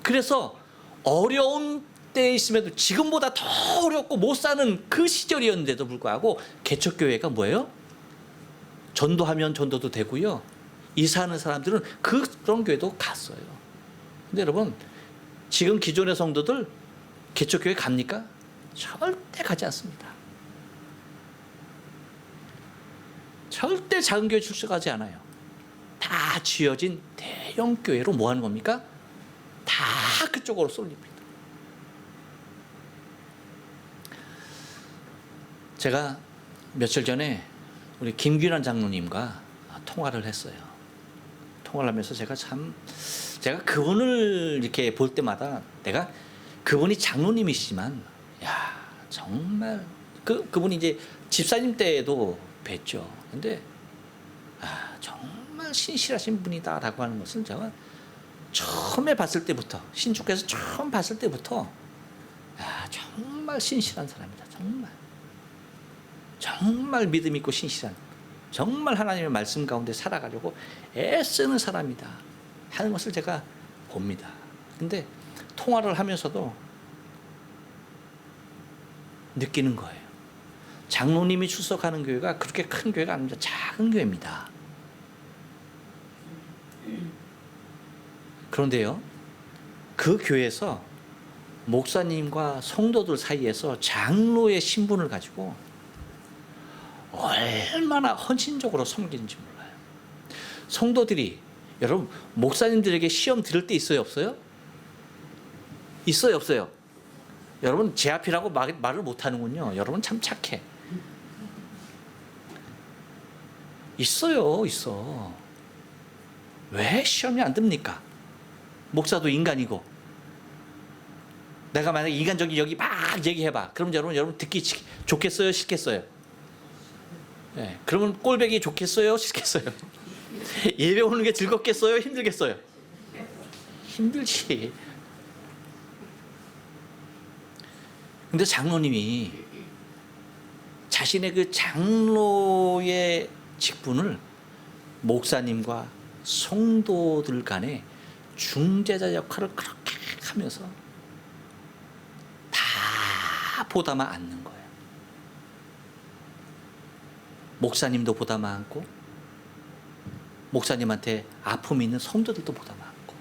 그래서 어려운 때에 있음에도 지금보다 더 어렵고 못 사는 그 시절이었는데도 불구하고 개척교회가 뭐예요? 전도하면 전도도 되고요. 이사하는 사람들은 그런 교회도 갔어요. 근데 여러분, 지금 기존의 성도들 개척교회 갑니까? 절대 가지 않습니다. 절대 작은 교회 출석하지 않아요. 다 지어진 대형 교회로 뭐 하는 겁니까? 다 그쪽으로 쏠립니다. 제가 며칠 전에 우리 김규란 장로님과 통화를 했어요. 통화를 하면서 제가 그분을 이렇게 볼 때마다 내가 그분이 장로님이시지만, 야, 정말 그분이 이제 집사님 때에도 뵀죠. 근데 정말 신실하신 분이다라고 하는 것을 제가 처음에 봤을 때부터, 신축해서 처음 봤을 때부터 정말 신실한 사람이다. 정말 믿음 있고 신실한, 정말 하나님의 말씀 가운데 살아가려고 애쓰는 사람이다 하는 것을 제가 봅니다. 근데 통화를 하면서도 느끼는 거예요. 장로님이 출석하는 교회가 그렇게 큰 교회가 아닙니다. 작은 교회입니다. 그런데요, 그 교회에서 목사님과 성도들 사이에서 장로의 신분을 가지고 얼마나 헌신적으로 섬기는지 몰라요. 성도들이, 여러분, 목사님들에게 시험 들을 때 있어요, 없어요? 있어요, 없어요? 여러분, 제 앞이라고 말을 못하는군요. 여러분 참 착해. 있어. 왜 시험이 안 듭니까? 목사도 인간이고. 내가 만약에 인간적인 여기 막 얘기해봐. 그럼 여러분 듣기 좋겠어요, 싫겠어요? 네, 그러면 꼴배기 좋겠어요, 싫겠어요? 예배 오는 게 즐겁겠어요, 힘들겠어요? 힘들지. 근데 장로님이 자신의 그 장로의 직분을 목사님과 성도들 간의 중재자 역할을 그렇게 하면서 다 보담아 안는 거예요. 목사님도 보담아 안고, 목사님한테 아픔이 있는 성도들도 보담아 안고,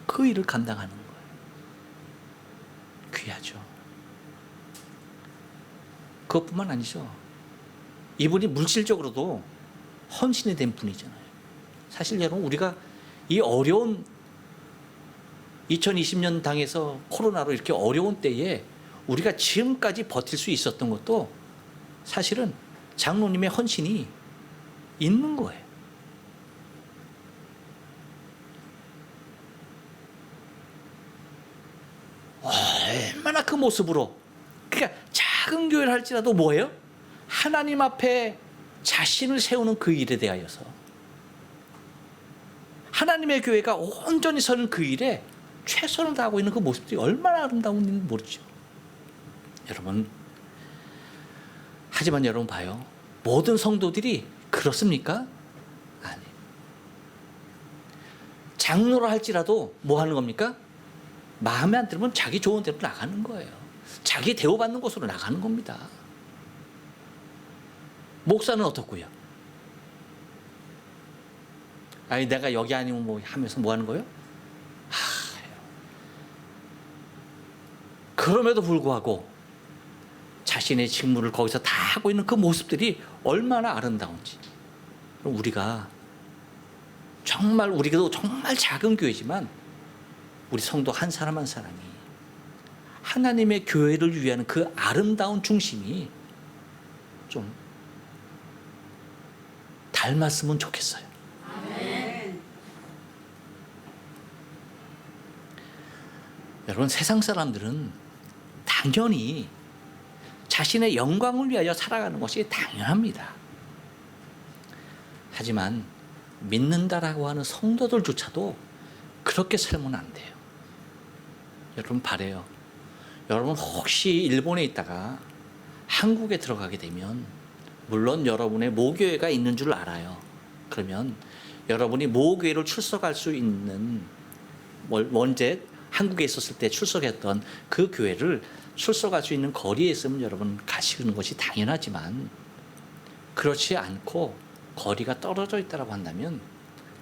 그 일을 감당하는 거예요. 귀하죠. 그것뿐만 아니죠. 이분이 물질적으로도 헌신이 된 분이잖아요. 사실 여러분, 우리가 이 어려운 2020년 당해서 코로나로 이렇게 어려운 때에 우리가 지금까지 버틸 수 있었던 것도 사실은 장로님의 헌신이 있는 거예요. 얼마나 그 모습으로, 그러니까 작은 교회를 할지라도 뭐예요? 하나님 앞에 자신을 세우는 그 일에 대하여서, 하나님의 교회가 온전히 서는 그 일에 최선을 다하고 있는 그 모습들이 얼마나 아름다운지 모르죠. 여러분, 하지만 여러분 봐요. 모든 성도들이 그렇습니까? 아니. 장로를 할지라도 뭐 하는 겁니까? 마음에 안 들면 자기 좋은 대로 나가는 거예요. 자기 대우받는 곳으로 나가는 겁니다. 목사는 어떻고요? 아니, 내가 여기 아니면 뭐 하면서 뭐 하는 거예요? 그럼에도 불구하고 자신의 직무를 거기서 다 하고 있는 그 모습들이 얼마나 아름다운지. 우리가 정말, 우리도 정말 작은 교회지만 우리 성도 한 사람 한 사람이 하나님의 교회를 위한 그 아름다운 중심이 좀 닮았으면 좋겠어요. 아멘. 여러분, 세상 사람들은 당연히 자신의 영광을 위하여 살아가는 것이 당연합니다. 하지만 믿는다라고 하는 성도들조차도 그렇게 살면 안 돼요. 여러분, 바래요. 여러분, 혹시 일본에 있다가 한국에 들어가게 되면, 물론 여러분의 모교회가 있는 줄 알아요. 그러면 여러분이 모교회를 출석할 수 있는 한국에 있었을 때 출석했던 그 교회를 출석할 수 있는 거리에 있으면 여러분 가시는 것이 당연하지만 그렇지 않고 거리가 떨어져 있다고 한다면,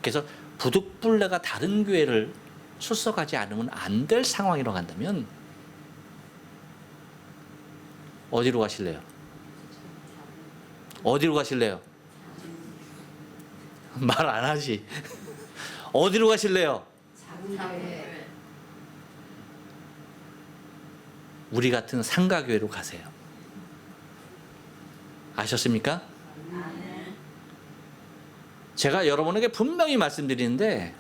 그래서 부득불내가 다른 교회를 출석하지 않으면 안 될 상황이라고 한다면 어디로 가실래요? 어디로 가실래요? 말 안 하지. 어디로 가실래요? 우리 같은 상가교회로 가세요. 아셨습니까? 제가 여러분에게 분명히 말씀드리는데,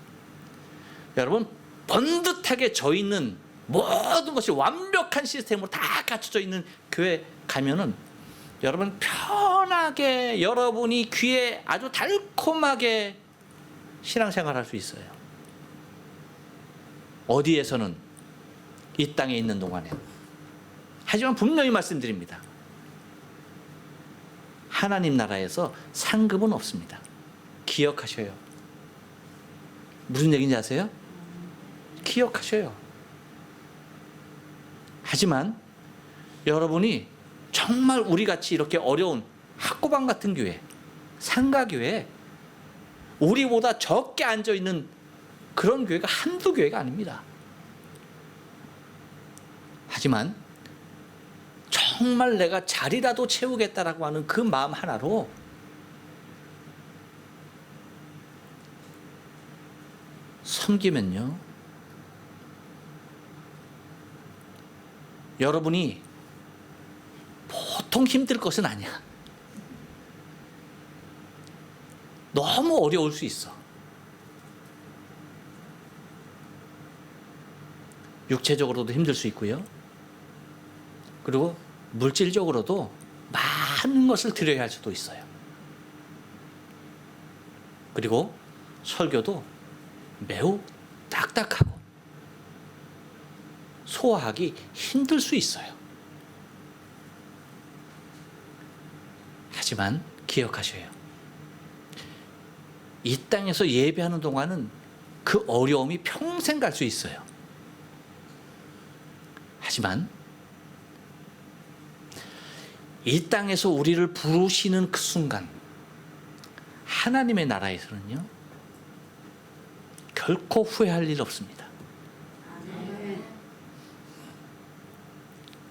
여러분 번듯하게 져 있는 모든 것이 완벽한 시스템으로 다 갖춰져 있는 교회 가면은 여러분 편하게 여러분이 귀에 아주 달콤하게 신앙생활할 수 있어요. 어디에서는 이 땅에 있는 동안에. 하지만 분명히 말씀드립니다. 하나님 나라에서 상급은 없습니다. 기억하셔요. 무슨 얘기인지 아세요? 기억하셔요. 하지만 여러분이 정말 우리같이 이렇게 어려운 학고방 같은 교회, 상가교회, 우리보다 적게 앉아있는 그런 교회가 한두 교회가 아닙니다. 하지만 정말 내가 자리라도 채우겠다라고 하는 그 마음 하나로 섬기면요, 여러분이 보통 힘들 것은 아니야. 너무 어려울 수 있어. 육체적으로도 힘들 수 있고요. 그리고 물질적으로도 많은 것을 드려야 할 수도 있어요. 그리고 설교도 매우 딱딱하고 소화하기 힘들 수 있어요. 하지만 기억하셔요. 이 땅에서 예배하는 동안은 그 어려움이 평생 갈 수 있어요. 하지만 이 땅에서 우리를 부르시는 그 순간, 하나님의 나라에서는요, 결코 후회할 일 없습니다.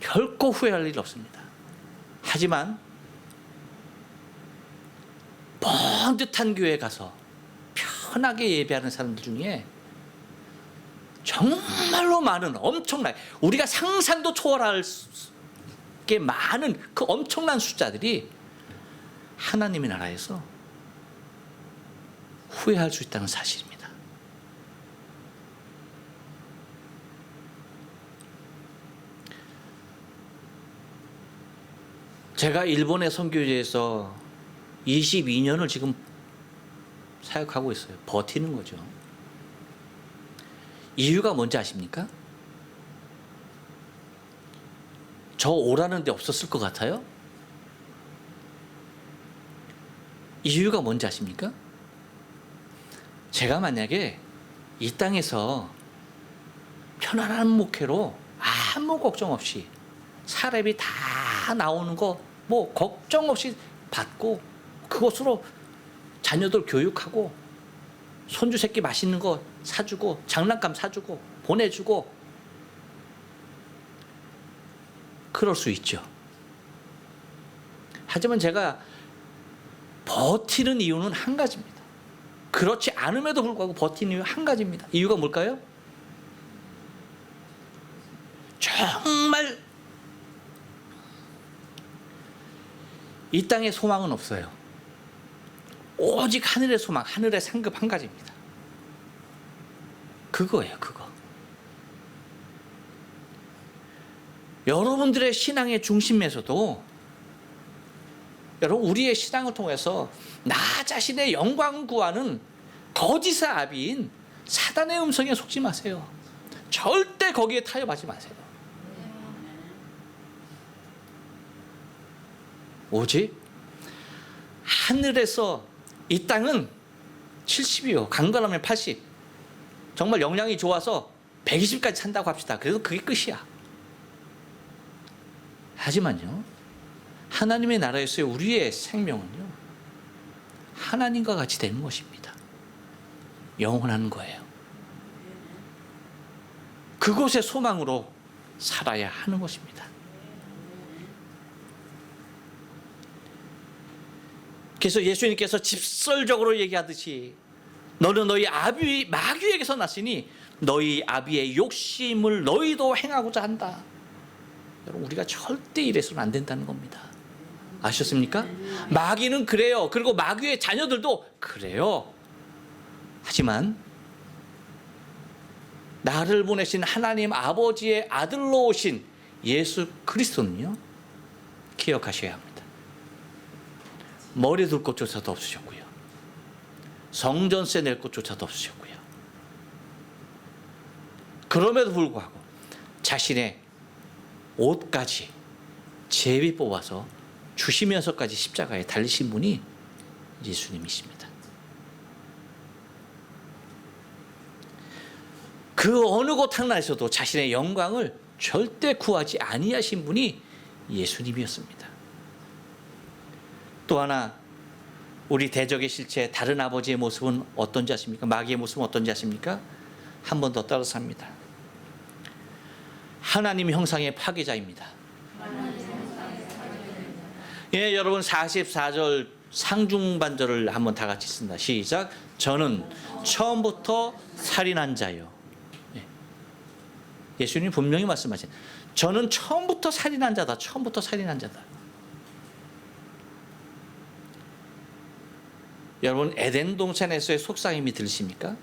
결코 후회할 일 없습니다. 하지만 번듯한 교회에 가서 편하게 예배하는 사람들 중에 정말로 많은, 엄청나게 우리가 상상도 초월할 게 많은 그 엄청난 숫자들이 하나님의 나라에서 후회할 수 있다는 사실입니다. 제가 일본의 선교지에서 22년을 지금 사역하고 있어요. 버티는 거죠. 이유가 뭔지 아십니까? 저 오라는 데 없었을 것 같아요? 이유가 뭔지 아십니까? 제가 만약에 이 땅에서 편안한 목회로 아무 걱정 없이 사례비 다 나오는 거 뭐 걱정 없이 받고 그것으로 자녀들 교육하고 손주 새끼 맛있는 거 사주고 장난감 사주고 보내주고 그럴 수 있죠. 하지만 제가 버티는 이유는 한 가지입니다. 그렇지 않음에도 불구하고 버티는 이유 한 가지입니다. 이유가 뭘까요? 정말 이 땅에 소망은 없어요. 오직 하늘의 소망, 하늘의 상급 한 가지입니다. 그거예요, 그거. 여러분들의 신앙의 중심에서도, 여러분 우리의 신앙을 통해서 나 자신의 영광 구하는 거짓의 아비인 사단의 음성에 속지 마세요. 절대 거기에 타협하지 마세요. 오직 하늘에서 이 땅은 70이요. 강건하면 80. 정말 영양이 좋아서 120까지 산다고 합시다. 그래도 그게 끝이야. 하지만요, 하나님의 나라에서의 우리의 생명은요, 하나님과 같이 되는 것입니다. 영원한 거예요. 그곳의 소망으로 살아야 하는 것입니다. 그래서 예수님께서 집설적으로 얘기하듯이 너는 너희 아비 마귀에게서 났으니 너희 아비의 욕심을 너희도 행하고자 한다. 여러분, 우리가 절대 이래서는 안 된다는 겁니다. 아셨습니까? 마귀는 그래요. 그리고 마귀의 자녀들도 그래요. 하지만 나를 보내신 하나님 아버지의 아들로 오신 예수 그리스도는요, 기억하셔야 합니다. 머리 둘 곳조차도 없으셨고요, 성전세 낼 곳조차도 없으셨고요, 그럼에도 불구하고 자신의 옷까지 제비 뽑아서 주시면서까지 십자가에 달리신 분이 예수님이십니다. 그 어느 곳 하나에서도 자신의 영광을 절대 구하지 아니하신 분이 예수님이었습니다. 또 하나, 우리 대적의 실체 다른 아버지의 모습은 어떤지 아십니까? 마귀의 모습은 어떤지 아십니까? 한 번 더 따라서 합니다. 하나님 형상의 파괴자입니다. 예, 여러분 44절 상중반절을 한번 다 같이 쓴다. 시작. 저는 처음부터 살인한 자요. 예수님 분명히 말씀하신, 저는 처음부터 살인한 자다. 처음부터 살인한 자다. 여러분, 에덴 동산에서의 속삭임이 들리십니까?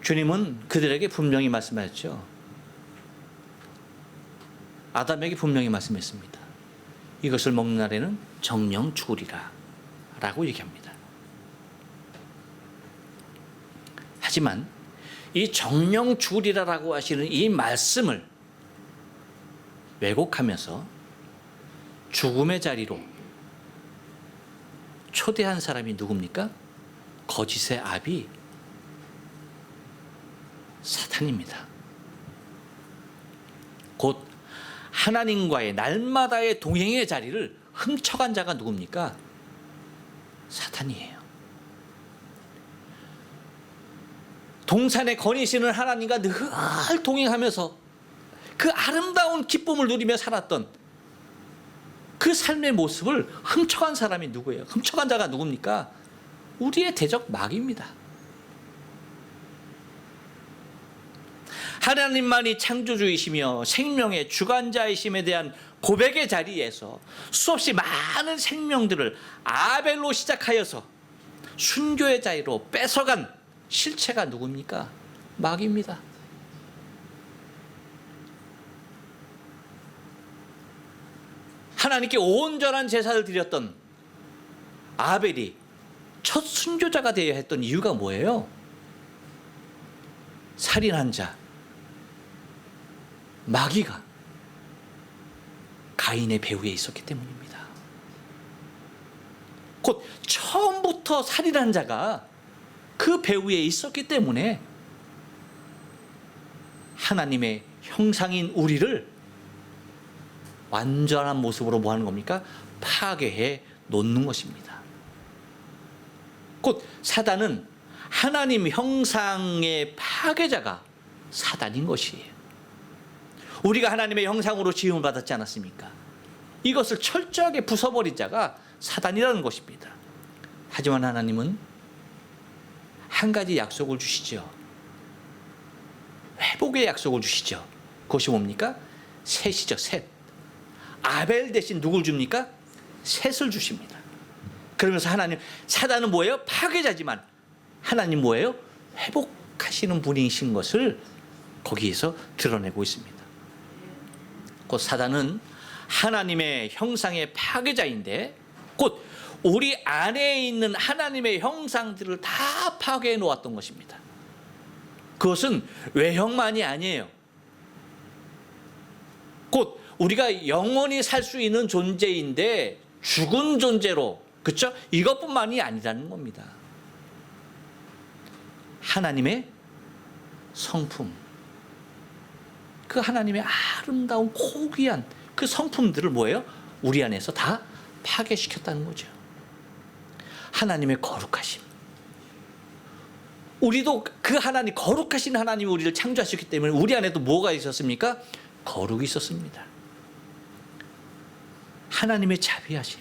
주님은 그들에게 분명히 말씀하셨죠. 아담에게 분명히 말씀했습니다. 이것을 먹는 날에는 정령 죽으리라 라고 얘기합니다. 하지만 이 정령 죽으리라라고 하시는 이 말씀을 왜곡하면서 죽음의 자리로 초대한 사람이 누굽니까? 거짓의 아비 사탄입니다. 곧 하나님과의 날마다의 동행의 자리를 훔쳐간 자가 누굽니까? 사탄이에요. 동산에 거니시는 하나님과 늘 동행하면서 그 아름다운 기쁨을 누리며 살았던 그 삶의 모습을 훔쳐간 사람이 누구예요? 훔쳐간 자가 누굽니까? 우리의 대적 마귀입니다. 하나님만이 창조주이시며 생명의 주관자이심에 대한 고백의 자리에서 수없이 많은 생명들을 아벨로 시작하여서 순교의 자리로 뺏어간 실체가 누굽니까? 마귀입니다. 하나님께 온전한 제사를 드렸던 아벨이 첫 순교자가 되어야 했던 이유가 뭐예요? 살인한 자 마귀가 가인의 배후에 있었기 때문입니다. 곧 처음부터 살인한 자가 그 배후에 있었기 때문에 하나님의 형상인 우리를 완전한 모습으로 뭐 하는 겁니까? 파괴해 놓는 것입니다. 곧 사단은 하나님 형상의 파괴자가 사단인 것이에요. 우리가 하나님의 형상으로 지음을 받았지 않았습니까? 이것을 철저하게 부숴버린 자가 사단이라는 것입니다. 하지만 하나님은 한 가지 약속을 주시죠. 회복의 약속을 주시죠. 그것이 뭡니까? 셋이죠. 셋. 아벨 대신 누굴 줍니까? 셋을 주십니다. 그러면서 하나님, 사단은 뭐예요? 파괴자지만 하나님 뭐예요? 회복하시는 분이신 것을 거기에서 드러내고 있습니다. 곧 사단은 하나님의 형상의 파괴자인데 곧 우리 안에 있는 하나님의 형상들을 다 파괴해 놓았던 것입니다. 그것은 외형만이 아니에요. 곧 우리가 영원히 살 수 있는 존재인데 죽은 존재로, 그렇죠? 이것뿐만이 아니라는 겁니다. 하나님의 성품, 그 하나님의 아름다운 고귀한 그 성품들을 뭐예요? 우리 안에서 다 파괴시켰다는 거죠. 하나님의 거룩하심. 우리도 그 하나님, 거룩하신 하나님이 우리를 창조하셨기 때문에 우리 안에도 뭐가 있었습니까? 거룩이 있었습니다. 하나님의 자비하심.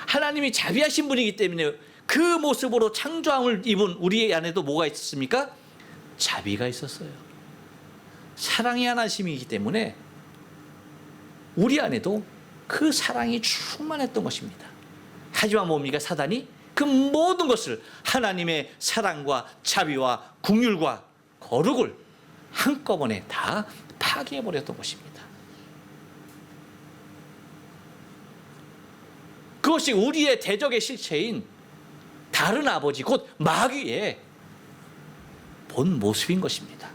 하나님이 자비하신 분이기 때문에 그 모습으로 창조함을 입은 우리 안에도 뭐가 있었습니까? 자비가 있었어요. 사랑의 하나님이기 때문에 우리 안에도 그 사랑이 충만했던 것입니다. 하지만 뭡니까? 사단이 그 모든 것을 하나님의 사랑과 자비와 긍휼과 거룩을 한꺼번에 다 파괴해버렸던 것입니다. 그것이 우리의 대적의 실체인 다른 아버지 곧 마귀의 본 모습인 것입니다.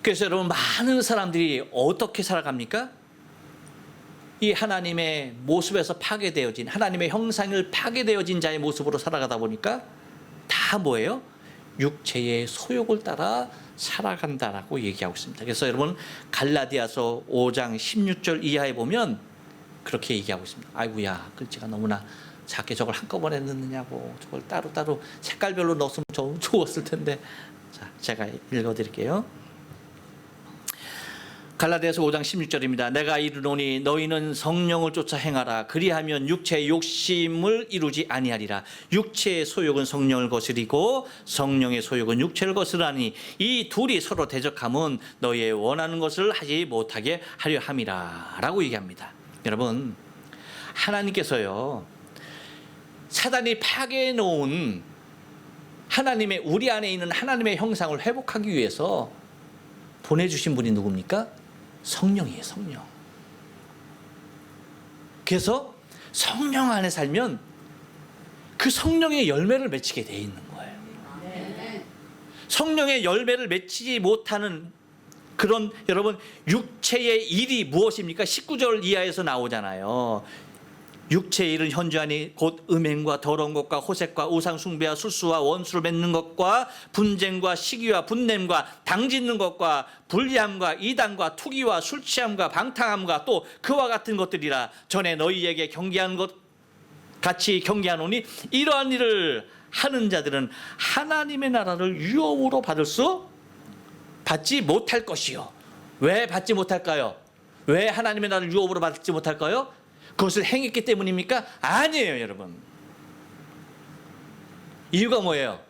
그래서 여러분, 많은 사람들이 어떻게 살아갑니까? 이 하나님의 모습에서 파괴되어진, 하나님의 형상을 파괴되어진 자의 모습으로 살아가다 보니까 다 뭐예요? 육체의 소욕을 따라 살아간다라고 얘기하고 있습니다. 그래서 여러분, 갈라디아서 5장 16절 이하에 보면 그렇게 얘기하고 있습니다. 아이고야, 글씨가 너무나 작게 저걸 한꺼번에 넣느냐고, 저걸 따로따로 색깔별로 넣었으면 좋았을 텐데. 자, 제가 읽어드릴게요. 갈라디아서 5장 16절입니다. 내가 이르노니 너희는 성령을 쫓아 행하라. 그리하면 육체의 욕심을 이루지 아니하리라. 육체의 소욕은 성령을 거스리고 성령의 소욕은 육체를 거스르니 이 둘이 서로 대적함은 너희의 원하는 것을 하지 못하게 하려 함이라 라고 얘기합니다. 여러분, 하나님께서요, 사단이 파괴해 놓은 하나님의, 우리 안에 있는 하나님의 형상을 회복하기 위해서 보내주신 분이 누굽니까? 성령이에요, 성령. 그래서 성령 안에 살면 그 성령의 열매를 맺히게 돼 있는 거예요. 성령의 열매를 맺히지 못하는 그런, 여러분, 육체의 일이 무엇입니까? 19절 이하에서 나오잖아요. 육체의 일은 현저하니 곧 음행과 더러운 것과 호색과 우상 숭배와 술수와 원수를 맺는 것과 분쟁과 시기와 분냄과 당짓는 것과 불리함과 이단과 투기와 술 취함과 방탕함과 또 그와 같은 것들이라. 전에 너희에게 경계한 것 같이 경계하노니 이러한 일을 하는 자들은 하나님의 나라를 유업으로 받지 못할 것이요. 왜 받지 못할까요? 왜 하나님의 나라를 유업으로 받지 못할까요? 그것을 행했기 때문입니까? 아니에요, 여러분. 이유가 뭐예요?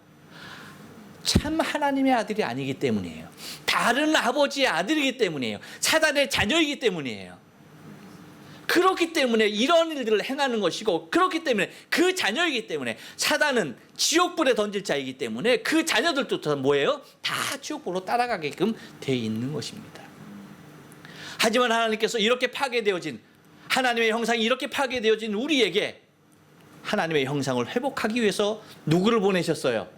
참 하나님의 아들이 아니기 때문이에요. 다른 아버지의 아들이기 때문이에요. 사단의 자녀이기 때문이에요. 그렇기 때문에 이런 일들을 행하는 것이고, 그렇기 때문에 그 자녀이기 때문에 사단은 지옥불에 던질 자이기 때문에 그 자녀들도 뭐예요? 다 지옥불로 따라가게끔 돼 있는 것입니다. 하지만 하나님께서 이렇게 파괴되어진, 하나님의 형상이 이렇게 파괴되어진 우리에게 하나님의 형상을 회복하기 위해서 누구를 보내셨어요?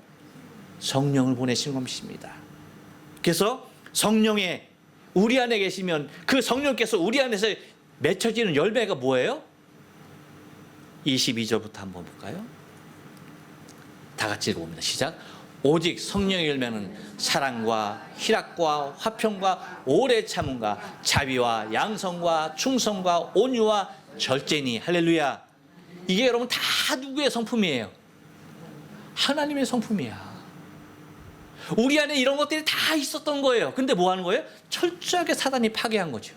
성령을 보내신 것입니다. 그래서 성령의 우리 안에 계시면 그 성령께서 우리 안에서 맺혀지는 열매가 뭐예요? 22절부터 한번 볼까요? 다 같이 읽어봅니다. 시작. 오직 성령의 열매는 사랑과 희락과 화평과 오래 참음과 자비와 양성과 충성과 온유와 절제니. 할렐루야. 이게 여러분 다 누구의 성품이에요? 하나님의 성품이야. 우리 안에 이런 것들이 다 있었던 거예요. 근데 뭐 하는 거예요? 철저하게 사단이 파괴한 거죠.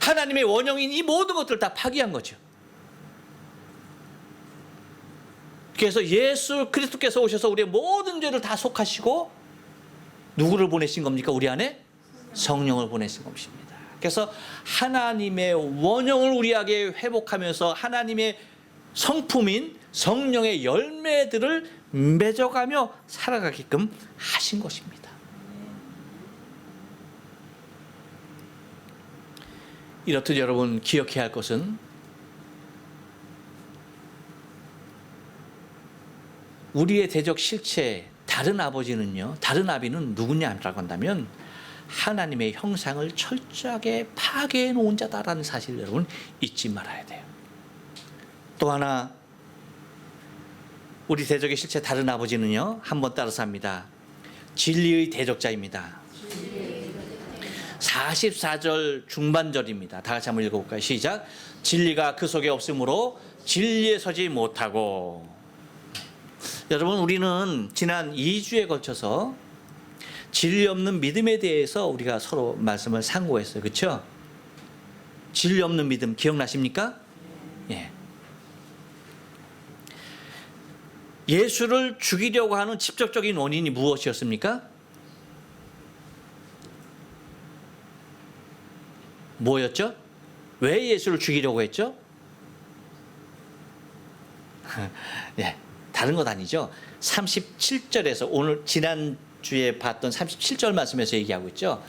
하나님의 원형인 이 모든 것들을 다 파괴한 거죠. 그래서 예수 그리스도께서 오셔서 우리의 모든 죄를 다 속하시고 누구를 보내신 겁니까? 우리 안에 성령을 보내신 것입니다. 그래서 하나님의 원형을 우리에게 회복하면서 하나님의 성품인 성령의 열매들을 맺어가며 살아가게끔 하신 것입니다. 이렇듯 여러분 기억해야 할 것은 우리의 대적 실체 다른 아버지는요, 다른 아비는 누구냐라고 한다면 하나님의 형상을 철저하게 파괴해 놓은 자다라는 사실을 여러분 잊지 말아야 돼요. 또 하나, 우리 대적의 실체 다른 아버지는요, 한번 따라서 합니다. 진리의 대적자입니다. 44절 중반절입니다. 다 같이 한번 읽어볼까요? 시작. 진리가 그 속에 없으므로 진리에 서지 못하고. 여러분, 우리는 지난 2주에 걸쳐서 진리 없는 믿음에 대해서 우리가 서로 말씀을 상고했어요. 그렇죠? 진리 없는 믿음 기억나십니까? 예. 예수를 죽이려고 하는 직접적인 원인이 무엇이었습니까? 뭐였죠? 왜 예수를 죽이려고 했죠? 예, 다른 것 아니죠. 37절에서 오늘 지난주에 봤던 37절 말씀에서 얘기하고 있죠.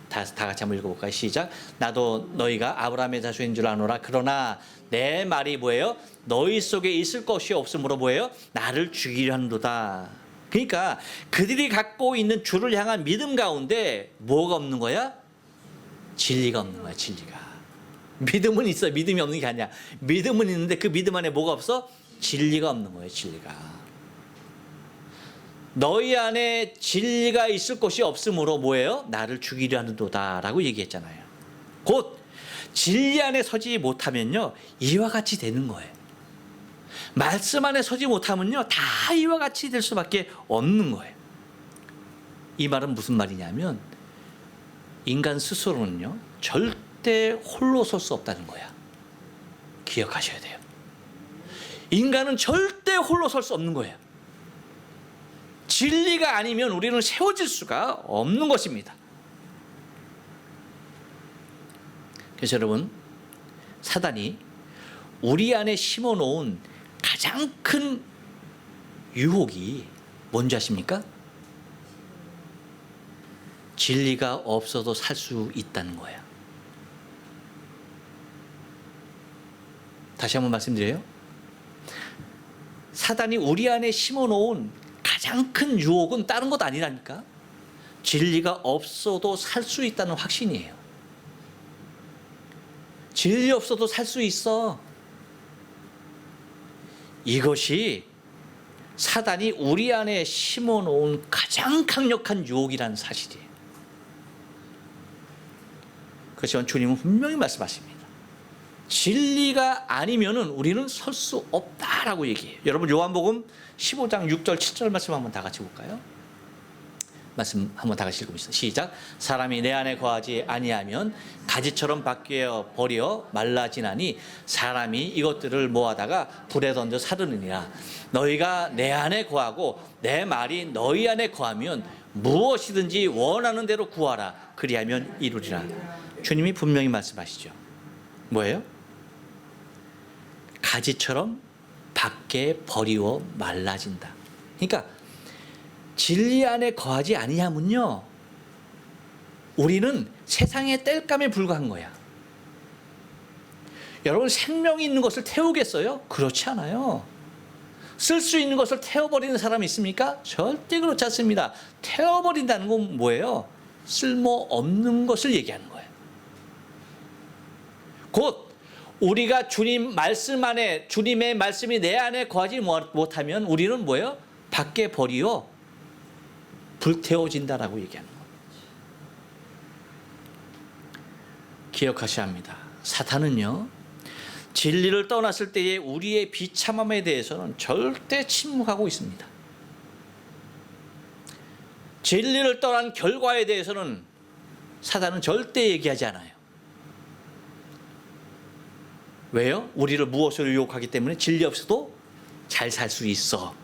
다 같이 한번 읽어볼까요? 시작. 나도 너희가 아브라함의 자손인 줄 아노라. 그러나 내 말이 뭐예요? 너희 속에 있을 것이 없으므로 뭐예요? 나를 죽이려 하는도다. 그러니까 그들이 갖고 있는 주를 향한 믿음 가운데 뭐가 없는 거야? 진리가 없는 거야. 진리가. 믿음은 있어. 믿음이 없는 게 아니야. 믿음은 있는데 그 믿음 안에 뭐가 없어? 진리가 없는 거예요. 진리가. 너희 안에 진리가 있을 것이 없으므로 뭐예요? 나를 죽이려 하는도다 라고 얘기했잖아요. 곧 진리 안에 서지 못하면요, 이와 같이 되는 거예요. 말씀 안에 서지 못하면요, 다 이와 같이 될 수밖에 없는 거예요. 이 말은 무슨 말이냐면 인간 스스로는요, 절대 홀로 설 수 없다는 거야. 기억하셔야 돼요. 인간은 절대 홀로 설 수 없는 거예요. 진리가 아니면 우리는 세워질 수가 없는 것입니다. 그래서 여러분, 사단이 우리 안에 심어놓은 가장 큰 유혹이 뭔지 아십니까? 진리가 없어도 살 수 있다는 거예요. 다시 한번 말씀드려요. 사단이 우리 안에 심어놓은 가장 큰 유혹은 다른 것 아니라니까. 진리가 없어도 살 수 있다는 확신이에요. 진리 없어도 살 수 있어. 이것이 사단이 우리 안에 심어놓은 가장 강력한 유혹이라는 사실이에요. 그렇지만 주님은 분명히 말씀하십니다. 진리가 아니면은 우리는 설 수 없다라고 얘기해요. 여러분, 요한복음 15장 6절 7절 말씀 한번 다 같이 볼까요? 말씀 한번 다 같이 읽어보시죠. 시작. 사람이 내 안에 거하지 아니하면 가지처럼 바뀌어 버려 말라지나니 사람이 이것들을 모아다가 불에 던져 사르느니라. 너희가 내 안에 거하고 내 말이 너희 안에 거하면 무엇이든지 원하는 대로 구하라. 그리하면 이루리라. 주님이 분명히 말씀하시죠. 뭐예요? 가지처럼 밖에 버리워 말라진다. 그러니까 진리 안에 거하지 아니하면요, 우리는 세상의 땔감에 불과한 거야. 여러분, 생명이 있는 것을 태우겠어요? 그렇지 않아요. 쓸 수 있는 것을 태워버리는 사람이 있습니까? 절대 그렇지 않습니다. 태워버린다는 건 뭐예요? 쓸모없는 것을 얘기하는 거예요. 곧 우리가 주님 말씀 안에, 주님의 말씀이 내 안에 거하지 못하면 우리는 뭐예요? 밖에 버리어 불태워진다라고 얘기하는 거예요. 기억하셔야 합니다. 사탄은요, 진리를 떠났을 때의 우리의 비참함에 대해서는 절대 침묵하고 있습니다. 진리를 떠난 결과에 대해서는 사탄은 절대 얘기하지 않아요. 왜요? 우리를 무엇으로 유혹하기 때문에 진리 없어도 잘 살 수 있어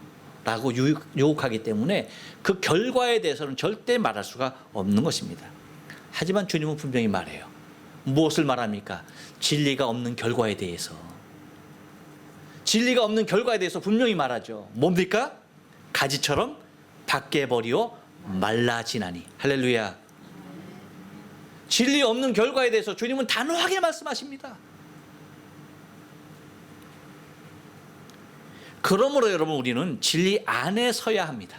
라고 유혹하기 때문에 그 결과에 대해서는 절대 말할 수가 없는 것입니다. 하지만 주님은 분명히 말해요. 무엇을 말합니까? 진리가 없는 결과에 대해서. 진리가 없는 결과에 대해서 분명히 말하죠. 뭡니까? 가지처럼 밖에 버리어 말라지나니. 할렐루야. 진리 없는 결과에 대해서 주님은 단호하게 말씀하십니다. 그러므로 여러분, 우리는 진리 안에 서야 합니다.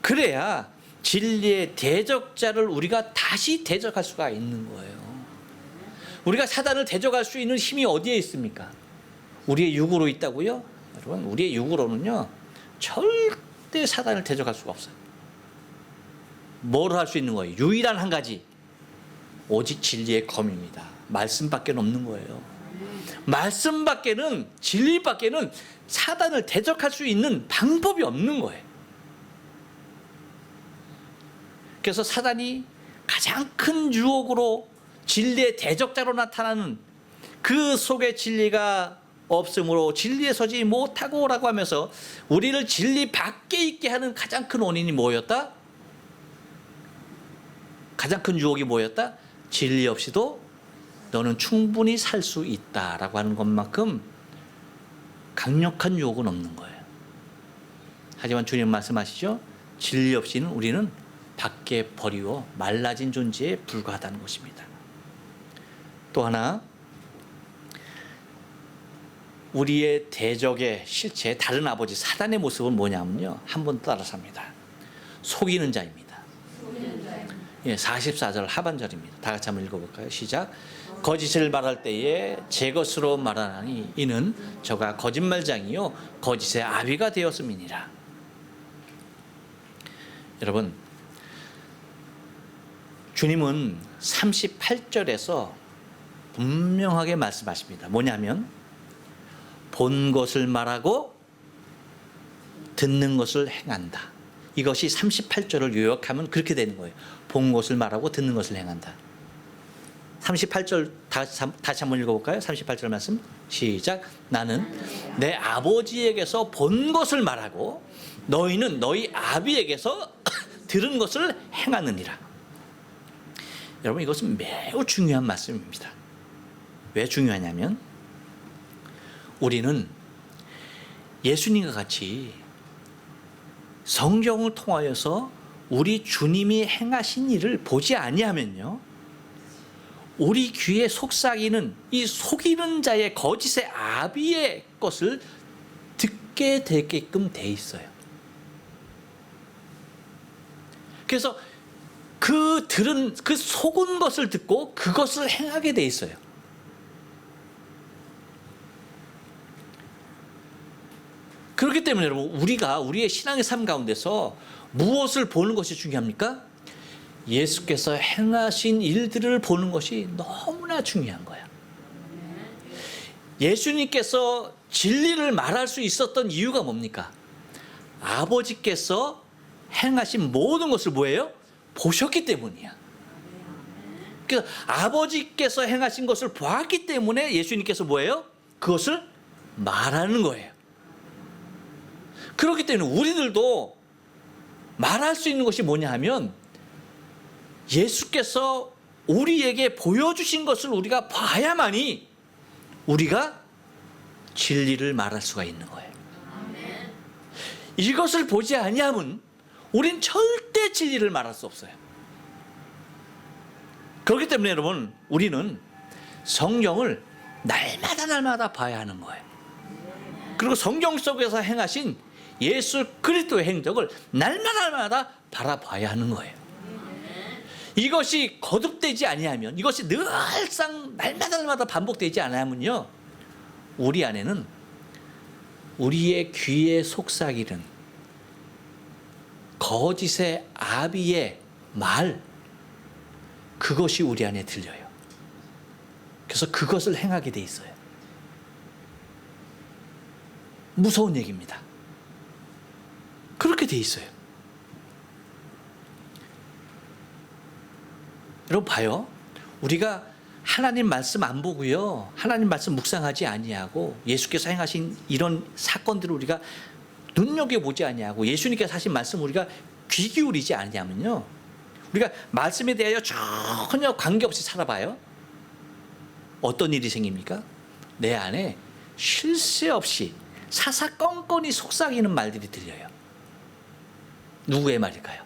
그래야 진리의 대적자를 우리가 다시 대적할 수가 있는 거예요. 우리가 사단을 대적할 수 있는 힘이 어디에 있습니까? 우리의 육으로 있다고요? 여러분, 우리의 육으로는요 절대 사단을 대적할 수가 없어요. 뭘 할 수 있는 거예요? 유일한 한 가지, 오직 진리의 검입니다. 말씀밖에 없는 거예요. 말씀밖에는, 진리밖에는 사단을 대적할 수 있는 방법이 없는 거예요. 그래서 사단이 가장 큰 유혹으로 진리의 대적자로 나타나는, 그 속에 진리가 없으므로 진리에 서지 못하고 라고 하면서 우리를 진리 밖에 있게 하는 가장 큰 원인이 뭐였다? 가장 큰 유혹이 뭐였다? 진리 없이도 너는 충분히 살 수 있다라고 하는 것만큼 강력한 유혹은 없는 거예요. 하지만 주님 말씀하시죠? 진리 없이는 우리는 밖에 버리워 말라진 존재에 불과하다는 것입니다. 또 하나, 우리의 대적의 실체, 다른 아버지 사단의 모습은 뭐냐면요, 한 번 따라서 합니다. 속이는 자입니다. 44절 하반절입니다. 다 같이 한번 읽어볼까요? 시작. 거짓을 말할 때에 제 것으로 말하나니 이는 저가 거짓말장이요 거짓의 아비가 되었음이니라. 여러분, 주님은 38절에서 분명하게 말씀하십니다. 뭐냐면 본 것을 말하고 듣는 것을 행한다. 이것이 38절을 요약하면 그렇게 되는 거예요. 본 것을 말하고 듣는 것을 행한다. 38절 다시 한번 읽어볼까요? 38절 말씀 시작. 나는 내 아버지에게서 본 것을 말하고 너희는 너희 아비에게서 들은 것을 행하느니라. 여러분, 이것은 매우 중요한 말씀입니다. 왜 중요하냐면 우리는 예수님과 같이 성경을 통하여서 우리 주님이 행하신 일을 보지 아니하면요, 우리 귀에 속삭이는 이 속이는 자의 거짓의 아비의 것을 듣게 되게끔 돼 있어요. 그래서 그 들은 그 속은 것을 듣고 그것을 행하게 돼 있어요. 그렇기 때문에 여러분, 우리가 우리의 신앙의 삶 가운데서 무엇을 보는 것이 중요합니까? 예수께서 행하신 일들을 보는 것이 너무나 중요한 거야. 예수님께서 진리를 말할 수 있었던 이유가 뭡니까? 아버지께서 행하신 모든 것을 뭐예요? 보셨기 때문이야. 그래서 아버지께서 행하신 것을 보았기 때문에 예수님께서 뭐예요? 그것을 말하는 거예요. 그렇기 때문에 우리들도 말할 수 있는 것이 뭐냐 하면 예수께서 우리에게 보여주신 것을 우리가 봐야만이 우리가 진리를 말할 수가 있는 거예요. 이것을 보지 아니하면 우린 절대 진리를 말할 수 없어요. 그렇기 때문에 여러분, 우리는 성경을 날마다 봐야 하는 거예요. 그리고 성경 속에서 행하신 예수 그리스도의 행적을 날마다 바라봐야 하는 거예요. 이것이 거듭되지 아니하면, 이것이 늘상 날마다 반복되지 않으면요, 우리 안에는 우리의 귀에 속삭이는 거짓의 아비의 말, 그것이 우리 안에 들려요. 그래서 그것을 행하게 돼 있어요. 무서운 얘기입니다. 그렇게 돼 있어요. 여러분 봐요. 우리가 하나님 말씀 안 보고요, 하나님 말씀 묵상하지 아니하고 예수께서 행하신 이런 사건들을 우리가 눈여겨보지 아니하고 예수님께서 하신 말씀 우리가 귀 기울이지 아니하면요, 우리가 말씀에 대하여 전혀 관계없이 살아봐요. 어떤 일이 생깁니까? 내 안에 쉴 새 없이 사사건건이 속삭이는 말들이 들려요. 누구의 말일까요?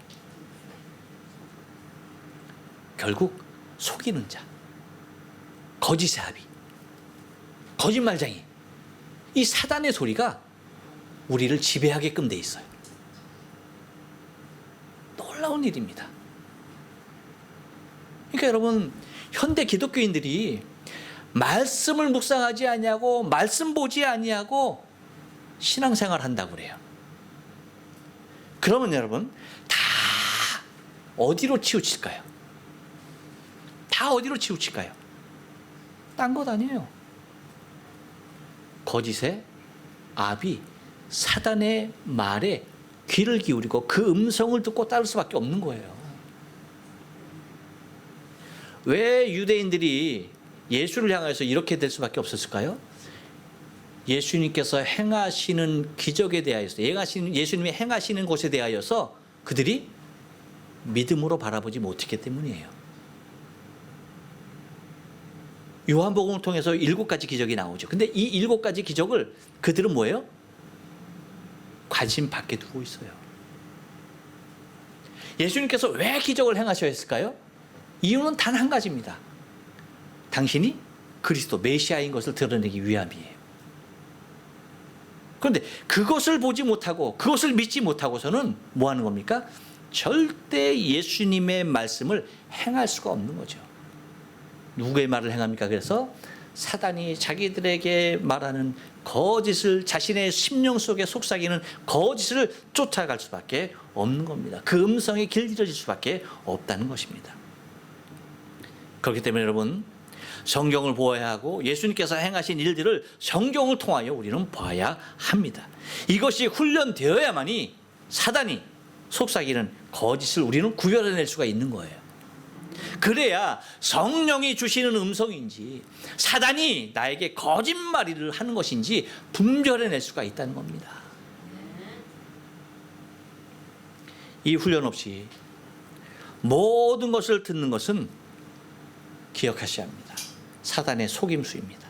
결국 속이는 자, 거짓의 아비, 거짓말쟁이, 이 사단의 소리가 우리를 지배하게끔 돼 있어요. 놀라운 일입니다. 그러니까 여러분, 현대 기독교인들이 말씀을 묵상하지 아니하고 말씀 보지 아니하고 신앙생활 한다고 그래요. 그러면 여러분 다 어디로 치우칠까요? 다 어디로 치우칠까요? 딴 것 아니에요. 거짓의 아비 사단의 말에 귀를 기울이고 그 음성을 듣고 따를 수밖에 없는 거예요. 왜 유대인들이 예수를 향해서 이렇게 될 수밖에 없었을까요? 예수님께서 행하시는 기적에 대하여서 예수님이 행하시는 곳에 대하여서 그들이 믿음으로 바라보지 못했기 때문이에요. 요한복음을 통해서 7가지 기적이 나오죠. 근데 이 7가지 기적을 그들은 뭐예요? 관심 밖에 두고 있어요. 예수님께서 왜 기적을 행하셔야 했을까요? 이유는 단 한 가지입니다. 당신이 그리스도 메시아인 것을 드러내기 위함이에요. 그런데 그것을 보지 못하고 그것을 믿지 못하고서는 뭐 하는 겁니까? 절대 예수님의 말씀을 행할 수가 없는 거죠. 누구의 말을 행합니까? 그래서 사단이 자기들에게 말하는 거짓을, 자신의 심령 속에 속삭이는 거짓을 쫓아갈 수밖에 없는 겁니다. 그 음성에 길들여질 수밖에 없다는 것입니다. 그렇기 때문에 여러분, 성경을 보아야 하고 예수님께서 행하신 일들을 성경을 통하여 우리는 봐야 합니다. 이것이 훈련되어야만이 사단이 속삭이는 거짓을 우리는 구별해낼 수가 있는 거예요. 그래야 성령이 주시는 음성인지 사단이 나에게 거짓말을 하는 것인지 분별해낼 수가 있다는 겁니다. 이 훈련 없이 모든 것을 듣는 것은 기억하셔야 합니다. 사단의 속임수입니다.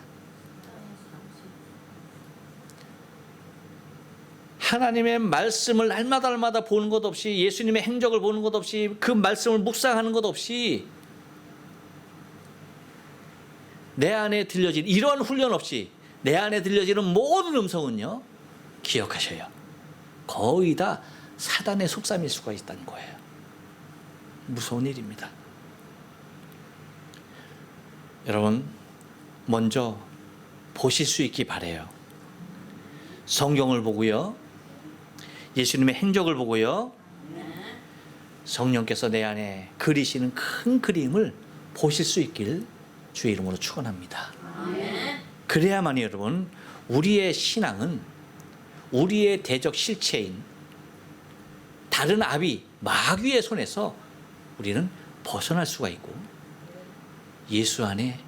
하나님의 말씀을 날마다 보는 것 없이, 예수님의 행적을 보는 것 없이, 그 말씀을 묵상하는 것 없이 내 안에 들려진, 이러한 훈련 없이 내 안에 들려지는 모든 음성은요, 기억하셔요. 거의 다 사단의 속삼일 수가 있다는 거예요. 무서운 일입니다. 여러분, 먼저 보실 수 있기 바라요. 성경을 보고요, 예수님의 행적을 보고요, 성령께서 내 안에 그리시는 큰 그림을 보실 수 있길 주의 이름으로 축원합니다. 그래야만이 여러분, 우리의 신앙은 우리의 대적 실체인 다른 아비 마귀의 손에서 우리는 벗어날 수가 있고 예수 안에,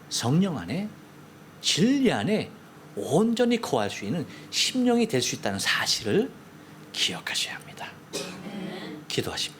성령 안에, 진리 안에 온전히 거할 수 있는 심령이 될 수 있다는 사실을 기억하셔야 합니다. 기도하십니다.